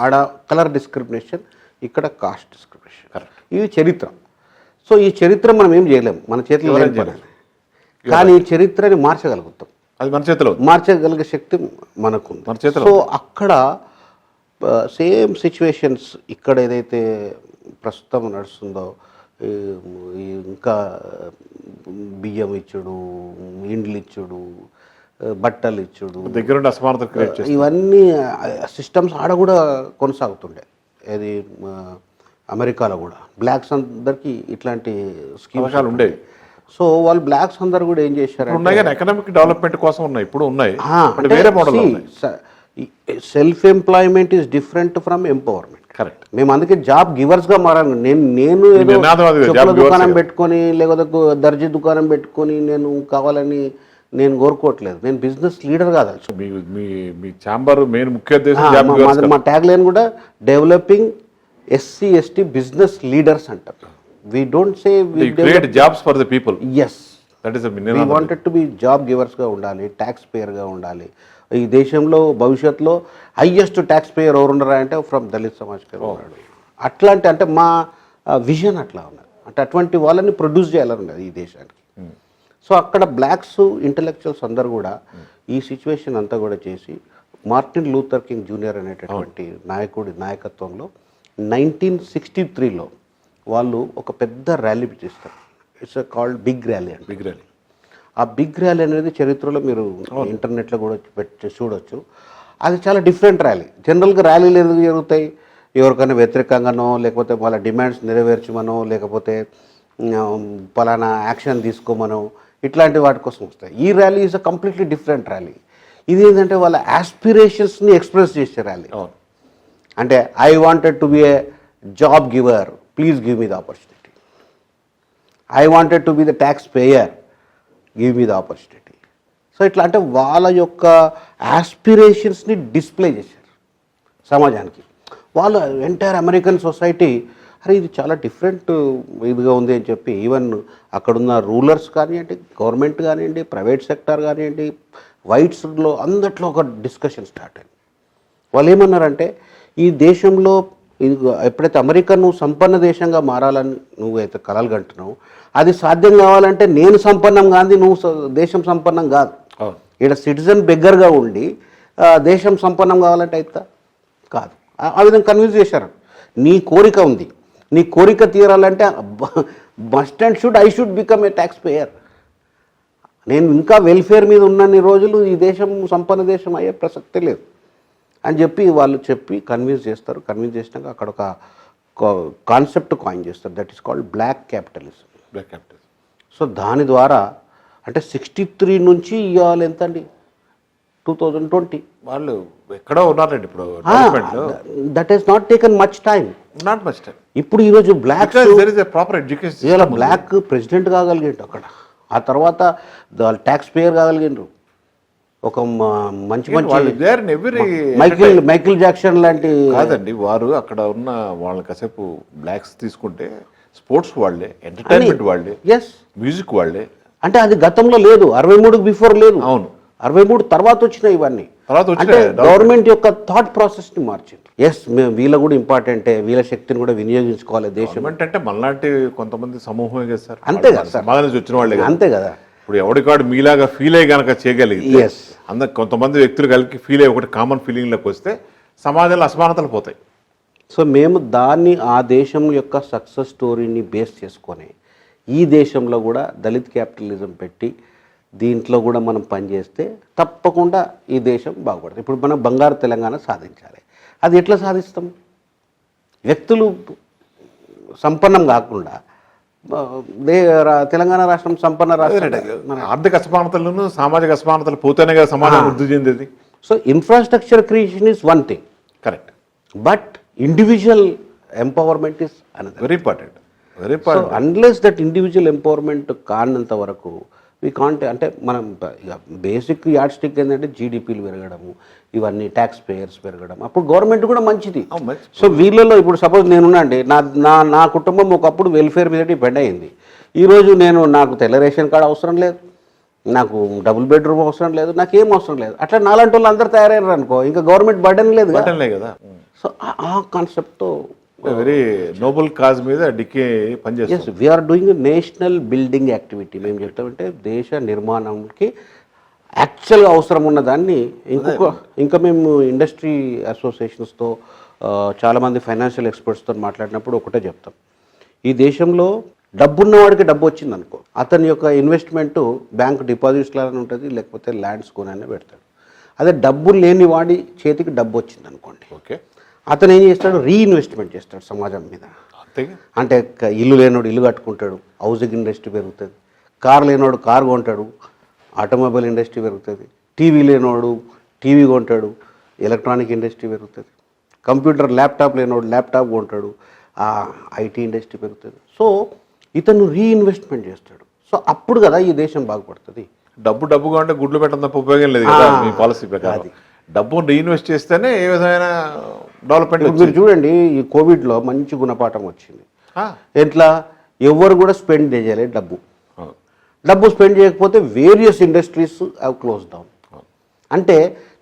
ఆడ కలర్ డిస్క్రిమినేషన్, ఇక్కడ కాస్ట్ డిస్క్రిమినేషన్, ఇవి చరిత్ర. సో ఈ చరిత్ర మనం ఏం చేయలేము, మన చేతిలో లేదు. కానీ ఈ చరిత్రని మార్చగలుగుతాం, అది మన చేతిలో, మార్చగలిగే శక్తి మనకు. సో అక్కడ సేమ్ సిచ్యువేషన్స్ ఇక్కడ ఏదైతే ప్రస్తుతం నడుస్తుందో, ఇంకా బియ్యం ఇచ్చుడు, ఇండ్లు ఇచ్చుడు, బట్టలు ఇచ్చుడు, దగ్గరుండి అసమానతలు క్రియేట్ చేస్తారు. ఇవన్నీ సిస్టమ్స్ ఆడ కూడా కొనసాగుతుండే. ఏది అమెరికాలో కూడా బ్లాక్స్ అందరికీ ఇట్లాంటి స్కీమ్స్ ఉండేవి. సో వాళ్ళు బ్లాక్స్ అందరు కూడా ఏం చేశారు, ఉన్నాయి కానీ ఎకనామిక్ డెవలప్మెంట్ కోసం ఉన్నాయి, ఇప్పుడు ఉన్నాయి, వేరే మోడల్ ఉన్నాయి. Self employment is different from empowerment. Correct. మేము అందుకే జాబ్ గివర్స్గా మారాలి. నేను ఏదో చెప్పుల దుకాణం పెట్టుకొని లేకపోతే దర్జీ దుకాణం పెట్టుకొని నేను కావాలని నేను కోరుకోవట్లేదు. నేను బిజినెస్ లీడర్ కాదు. మీ ఛాంబర్ మెయిన్ ముఖ్య ఉద్దేశం, మా ట్యాగ్ లైన్ కూడా developing SC ST business leaders అంటారు. We don't say we create jobs for the people. Yes. That is the meaning. We wanted to be job givers గా ఉండాలి, tax పేయర్గా ఉండాలి. ఈ దేశంలో భవిష్యత్తులో హైయెస్ట్ ట్యాక్స్ పేయర్ ఎవరు ఉన్నారా అంటే ఫ్రమ్ దళిత్ సమాజ్ ఉన్నాడు. అట్లాంటి అంటే మా విజన్ అట్లా ఉన్నది. అంటే అటువంటి వాళ్ళని ప్రొడ్యూస్ చేయాలని ఉన్నది ఈ దేశానికి. సో అక్కడ బ్లాక్స్ ఇంటలెక్చువల్స్ అందరు కూడా ఈ సిచ్యువేషన్ అంతా కూడా చేసి మార్టిన్ లూథర్ కింగ్ జూనియర్ అనేటటువంటి నాయకుడి నాయకత్వంలో 1963లో వాళ్ళు ఒక పెద్ద ర్యాలీ చేస్తారు. ఇట్స్ కాల్డ్ బిగ్ ర్యాలీ అండి. Big rally. ఆ బిగ్ ర్యాలీ అనేది చరిత్రలో మీరు ఇంటర్నెట్లో కూడా చూడొచ్చు. అది చాలా డిఫరెంట్ ర్యాలీ. జనరల్గా ర్యాలీలు ఎందుకు జరుగుతాయి, ఎవరికైనా వ్యతిరేకంగానో లేకపోతే వాళ్ళ డిమాండ్స్ నెరవేర్చమనో లేకపోతే పలానా యాక్షన్ తీసుకోమనో ఇట్లాంటి వాటి కోసం వస్తాయి. ఈ rally is a completely different rally. ఇది ఏంటంటే వాళ్ళ ఆస్పిరేషన్స్ని ఎక్స్ప్రెస్ చేసే ర్యాలీ. అంటే I wanted to be A job giver, please give me the opportunity. I wanted to be the tax payer, give me the opportunity. So ఇట్లా అంటే వాళ్ళ యొక్క ఆస్పిరేషన్స్ని display చేశారు సమాజానికి. వాళ్ళ ఎంటైర్ అమెరికన్ సొసైటీ అరే ఇది చాలా డిఫరెంట్ ఇదిగా ఉంది అని చెప్పి ఈవెన్ అక్కడున్న రూలర్స్ కానివ్వండి, గవర్నమెంట్ కానివ్వండి, ప్రైవేట్ సెక్టార్ కానివ్వండి, వైట్స్లో అందట్లో ఒక డిస్కషన్ స్టార్ట్ అయింది. వాళ్ళు ఏమన్నారంటే ఈ దేశంలో ఎప్పుడైతే అమెరికా నువ్వు సంపన్న దేశంగా మారాలని నువ్వైతే కలలు కంటున్నావు, అది సాధ్యం కావాలంటే నేను సంపన్నం కాదు, నువ్వు దేశం సంపన్నం కాదు. ఇక్కడ సిటిజన్ బెగ్గర్గా ఉండి దేశం సంపన్నం కావాలంటే అయితే కాదు. ఆ విధంగా కన్విన్స్ చేశారు. నీ కోరిక ఉంది, నీ కోరిక తీరాలంటే must and should I should become a tax payer. నేను ఇంకా వెల్ఫేర్ మీద ఉన్నన్ని రోజులు ఈ దేశం సంపన్న దేశం అయ్యే ప్రసక్తే లేదు అని చెప్పి వాళ్ళు చెప్పి కన్విన్స్ చేస్తారు. కన్విన్స్ చేసినాక అక్కడ ఒక కాన్సెప్ట్ కాయిన్ చేస్తారు, that is called black capitalism. Black capitalism. So దాని ద్వారా అంటే 63 నుంచి ఇవాళ ఎంత అండి 2020 వాళ్ళు ఎక్కడో ఉన్నారండి ఇప్పుడు. That is not taken much time. Not much time. ఇప్పుడు ఈరోజు బ్లాక్ ప్రాపర్ ఎడ్యుకేషన్, ఇవాళ బ్లాక్ ప్రెసిడెంట్ కాగలిగిండు అక్కడ. ఆ తర్వాత ట్యాక్స్ పేయర్ కాగలిగిండ్రు. ఒక మంచి మైకిల్ జాక్సన్ లాంటి కాదండి. వారు అక్కడ ఉన్న వాళ్ళని కాసేపు బ్లాక్స్ తీసుకుంటే స్పోర్ట్స్ వాళ్ళే, ఎంటర్టైన్మెంట్ వాళ్ళే, మ్యూజిక్ వాళ్ళే. అంటే అది గతంలో లేదు, 63 బిఫోర్ లేదు. అవును, 63 తర్వాత వచ్చినాయి ఇవన్నీ. అంటే గవర్నమెంట్ యొక్క థాట్ ప్రాసెస్ని మార్చింది. వీళ్ళ కూడా ఇంపార్టెంటే, వీళ్ళ శక్తిని కూడా వినియోగించుకోవాలి దేశం అంటే మనలాంటి కొంతమంది సమూహమే కదా సార్. అంతే కదా సార్, సమాజం నుంచి వచ్చిన వాళ్ళే. అంతే కదా. ఇప్పుడు ఎవడికాడు మీలాగా ఫీల్ అయ్యి కనుక చేయగలిగితే, అందరు కొంతమంది వ్యక్తులు కలిగి ఫీల్ అయ్యి ఒకటి కామన్ ఫీలింగ్లోకి వస్తే సమాజంలో అసమానతలు పోతాయి. సో మేము దాన్ని ఆ దేశం యొక్క సక్సెస్ స్టోరీని బేస్ చేసుకొని ఈ దేశంలో కూడా దళిత్ క్యాపిటలిజం పెట్టి దీంట్లో కూడా మనం పనిచేస్తే తప్పకుండా ఈ దేశం బాగుపడుతుంది. ఇప్పుడు మనం బంగారు తెలంగాణ సాధించాలి. అది ఎట్లా సాధిస్తాం? వ్యక్తులు సంపన్నం కాకుండా తెలంగాణ రాష్ట్రం సంపన్న రాష్ట్రం. ఆర్థిక అసమానతలను సామాజిక అసమానతలు పోతేనే కదా సమాజం వృద్ధి చెందేది. So infrastructure creation is one thing, correct, but individual empowerment is another. Very important. Unless that individual empowerment కానంత వరకు వీ కాంట్. అంటే మనం బేసిక్ యాడ్ స్టిక్ ఏంటంటే జీడిపీలు పెరగడము, ఇవన్నీ ట్యాక్స్ పేయర్స్ పెరగడం, అప్పుడు గవర్నమెంట్ కూడా మంచిది. సో వీళ్ళలో ఇప్పుడు సపోజ్ నేనున్నా అండి, నా కుటుంబం ఒకప్పుడు వెల్ఫేర్ మీద డిపెండ్ అయ్యింది. ఈరోజు నాకు తెల్ల రేషన్ కార్డు అవసరం లేదు, నాకు డబుల్ బెడ్రూమ్ అవసరం లేదు, నాకేం అవసరం లేదు. అట్లా నాలాంటి వాళ్ళు అందరూ తయారయ్యారు అనుకో, ఇంకా గవర్నమెంట్ బర్డెన్ లేదు కదా. సో ఆ కాన్సెప్ట్తో వెరీ నోబుల్ కాజ్ మీద డికే పనిచేస్తాం. Yes, we are doing national building activity. మేము చెప్తామంటే దేశ నిర్మాణంకి యాక్చువల్గా అవసరం ఉన్న దాన్ని ఇంకా మేము ఇండస్ట్రీ అసోసియేషన్స్తో చాలామంది ఫైనాన్షియల్ ఎక్స్పర్ట్స్తో మాట్లాడినప్పుడు ఒకటే చెప్తాం, ఈ దేశంలో డబ్బున్నవాడికి డబ్బు వచ్చింది అనుకో, అతని యొక్క ఇన్వెస్ట్మెంట్ బ్యాంక్ డిపాజిట్స్లానే ఉంటుంది, లేకపోతే ల్యాండ్స్ కొనైనా పెడతాడు. అదే డబ్బు లేని వాడి చేతికి డబ్బు వచ్చింది అనుకోండి, ఓకే, అతను ఏం చేస్తాడు, రీఇన్వెస్ట్మెంట్ చేస్తాడు సమాజం మీద. అంతే. అంటే ఇల్లు లేనోడు ఇల్లు కట్టుకుంటాడు, హౌసింగ్ ఇండస్ట్రీ పెరుగుతుంది. కారు లేనోడు కారు కొంటాడు, ఆటోమొబైల్ ఇండస్ట్రీ పెరుగుతుంది. టీవీ లేనోడు టీవీ కొంటాడు, ఎలక్ట్రానిక్ ఇండస్ట్రీ పెరుగుతుంది. కంప్యూటర్ ల్యాప్టాప్ లేనోడు ల్యాప్టాప్ కొంటాడు, ఆ ఐటీ ఇండస్ట్రీ పెరుగుతుంది. సో ఇతను రీఇన్వెస్ట్మెంట్ చేస్తాడు. సో అప్పుడు కదా ఈ దేశం బాగుపడుతుంది. డబ్బుగా అంటే గుడ్లు పెట్టడం తప్ప ఉపయోగం లేదు కదా మీ పాలసీ ప్రకారం. డబ్బును రీఇన్వెస్ట్ చేస్తేనే ఏ విధమైన డెవలప్మెంట్. మీరు చూడండి, ఈ కోవిడ్లో మంచి గుణపాఠం వచ్చింది. ఆ, ఎట్లా ఎవరు కూడా స్పెండ్ చేయలేదు డబ్బు స్పెండ్ చేయకపోతే various industries have close down. అంటే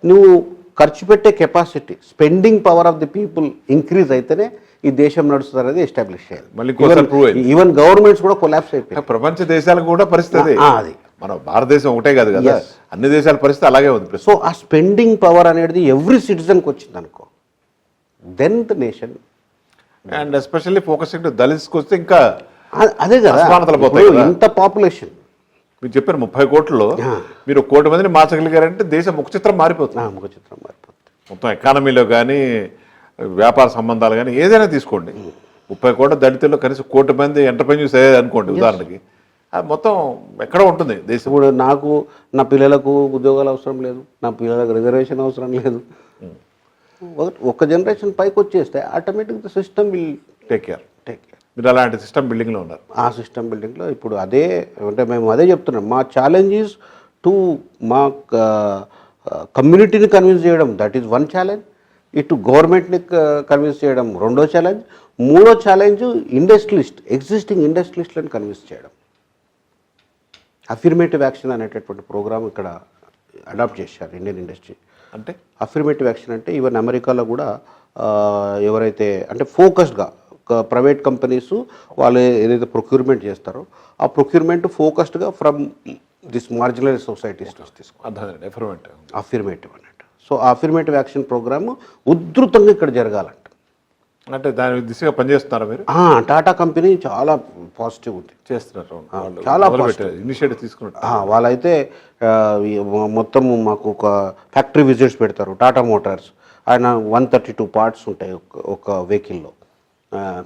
నువ్వు ఖర్చు పెట్టే capacity, spending power of the people increase అయితేనే ఈ దేశం నడుస్తుంది అనేది ఎస్టాబ్లిష్ చేయాలి. మళ్ళీ ఇంకోసారి prove అయింది. ఈవెన్ గవర్నమెంట్స్ కూడా కొలాప్స్ అయిపోయాయి. ప్రపంచ దేశాలకు కూడా పరిస్థితి అది. మన భారతదేశం ఒకటే కాదు కదా, అన్ని దేశాల పరిస్థితి అలాగే ఉంది. సో ఆ స్పెండింగ్ పవర్ అనేది ఎవ్రీ సిటిజన్కి వచ్చింది అనుకో, then the nation. And especially focusing to దళిత్స్కి వస్తే ఇంకా అదే కదా, అసమానతలు పోతాయి కదా. ఇంత పాపులేషన్, మీరు చెప్పారు 30 కోట్లలో మీరు 1 కోటి మందిని మార్చగలిగారంటే దేశం ముఖ చిత్రం మారిపోతుంది. ముఖ చిత్రం మారిపోతుంది. మొత్తం ఎకానమీలో కానీ వ్యాపార సంబంధాలు కానీ ఏదైనా తీసుకోండి, 30 కోట్ల దళితుల్లో కనీసం 1 కోటి మంది ఎంటర్ప్రెన్యూర్స్ అయ్యేది అనుకోండి ఉదాహరణకి, అది మొత్తం ఎక్కడ ఉంటుంది దేశం. ఇప్పుడు నాకు నా పిల్లలకు ఉద్యోగాలు అవసరం లేదు, నా పిల్లలకు రిజర్వేషన్ అవసరం లేదు. ఒక జనరేషన్ పైకి వచ్చేస్తే automatic the system will take care. మీరు అలాంటి సిస్టమ్ బిల్డింగ్లో ఉన్నారు. ఆ సిస్టమ్ బిల్డింగ్లో ఇప్పుడు అదే అంటే మేము అదే చెప్తున్నాం. మా ఛాలెంజ్ ఈజ్ టు మా కమ్యూనిటీని కన్విన్స్ చేయడం, దట్ ఈజ్ వన్ ఛాలెంజ్. ఇటు గవర్నమెంట్ని కన్విన్స్ చేయడం రెండో ఛాలెంజ్. మూడో ఛాలెంజ్ ఎగ్జిస్టింగ్ ఇండస్ట్రియలిస్ట్లను కన్విన్స్ చేయడం. అఫిర్మేటివ్ యాక్షన్ అనేటటువంటి ప్రోగ్రామ్ ఇక్కడ అడాప్ట్ చేశారు ఇండియన్ ఇండస్ట్రీ. అంటే అఫిర్మేటివ్ యాక్షన్ అంటే ఈవెన్ అమెరికాలో కూడా ఎవరైతే అంటే ఫోకస్డ్గా ప్రైవేట్ కంపెనీస్ వాళ్ళు ఏదైతే ప్రొక్యూర్మెంట్ చేస్తారో ఆ ప్రొక్యూర్మెంట్ ఫోకస్డ్గా from this marginalise societies affirmative అన్నట్టు. సో ఆ అఫిర్మేటివ్ యాక్షన్ ప్రోగ్రామ్ ఉధృతంగా ఇక్కడ జరగాలంట. అంటే దాని దిశగా పనిచేస్తున్నారా మీరు? టాటా కంపెనీ చాలా పాజిటివ్ ఉంది, చేస్తున్నారు, చాలా ఇనిషియేటివ్ తీసుకున్నారు. వాళ్ళైతే మొత్తం మాకు ఒక ఫ్యాక్టరీ విజిట్స్ పెడతారు. టాటా మోటార్స్ ఆయన 132 పార్ట్స్ ఉంటాయి ఒక వెహికల్లో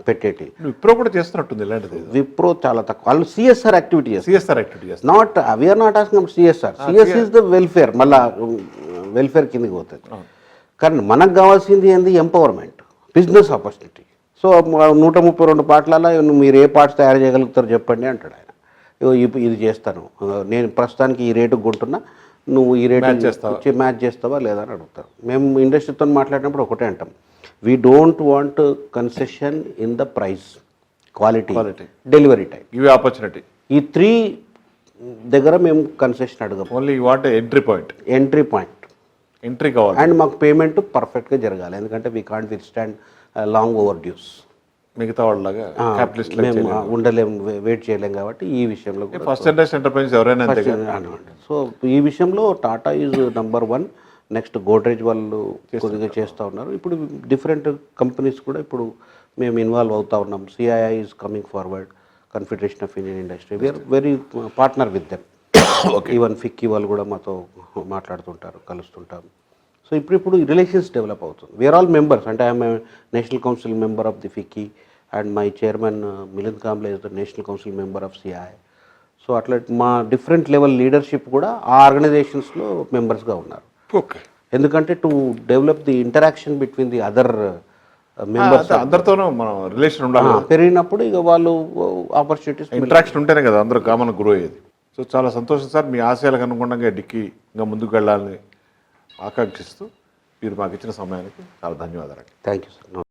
పెట్టేటి. విప్రో కూడా చేస్తున్నట్టుంది ఇలాంటిది. విప్రో చాలా తక్కువ, వాళ్ళు సిఎస్ఆర్ యాక్టివిటీ చేస్తారు. Not we are not asking CSR. CS is the welfare, మళ్ళా వెల్ఫేర్ కిందకి పోతుంది. కానీ మనకు కావాల్సింది ఏంది, ఎంపవర్మెంట్, బిజినెస్ ఆపర్చునిటీ. సో 132 పార్ట్లలో మీరు ఏ పార్ట్స్ తయారు చేయగలుగుతారో చెప్పండి అంటాడు ఆయన. ఇది చేస్తాను నేను, ప్రస్తుతానికి ఈ రేటుకు కొంటున్నా, నువ్వు ఈ రేటు మ్యాచ్ చేస్తావా లేదా అని అడుగుతారు. మేము ఇండస్ట్రీతో మాట్లాడినప్పుడు ఒకటే అంటాం, we don't want concession in the price, quality, delivery time, ఇవి ఆపర్చునిటీ. ఈ 3 దగ్గర మేము కన్సెషన్ అడగం. Only what entry point entry కావాలి. అండ్ మాకు పేమెంట్ పర్ఫెక్ట్గా జరగాలి, ఎందుకంటే we can't will stand long over dues. మిగతా వాళ్ళలాగా మేము ఉండలేము, వెయిట్ చేయలేం. కాబట్టి ఈ విషయంలో ఫస్ట్ జనరేషన్ ఎంటర్ప్రైజ్ ఎవరైనా సో ఈ విషయంలో Tata is number 1. Next Godrej వాళ్ళు కొద్దిగా చేస్తూ ఉన్నారు. ఇప్పుడు డిఫరెంట్ కంపెనీస్ కూడా ఇప్పుడు మేము ఇన్వాల్వ్ అవుతూ ఉన్నాం. CII is coming forward, Confederation of Indian Industry, we're very partner with them. Even FICCI వాళ్ళు కూడా మాతో మాట్లాడుతుంటారు, కలుస్తుంటాం. సో ఇప్పుడు రిలేషన్స్ డెవలప్ అవుతుంది. We're all members. అంటే I'm national council member of the FICCI and my chairman Milind Kamble is the national council member of CII. So అట్లా మా డిఫరెంట్ లెవెల్ లీడర్షిప్ కూడా ఆ ఆర్గనైజేషన్స్లో మెంబర్స్గా ఉన్నారు. ఎందుకంటే to develop the interaction between the other members, అందరితోనూ మనం relation ఉండాలి. పెరిగినప్పుడు ఇక వాళ్ళు ఆపర్చునిటీస్, ఇంటరాక్షన్ ఉంటేనే కదా అందరూ కామన్ గ్రో అయ్యేది. సో చాలా సంతోషం సార్, మీ ఆశయాలకు అనుగుణంగా డిక్కి ఇంకా ముందుకు వెళ్ళాలని ఆకాంక్షిస్తూ మీరు మాకు ఇచ్చిన సమయానికి చాలా ధన్యవాదాలు. Thank you sir.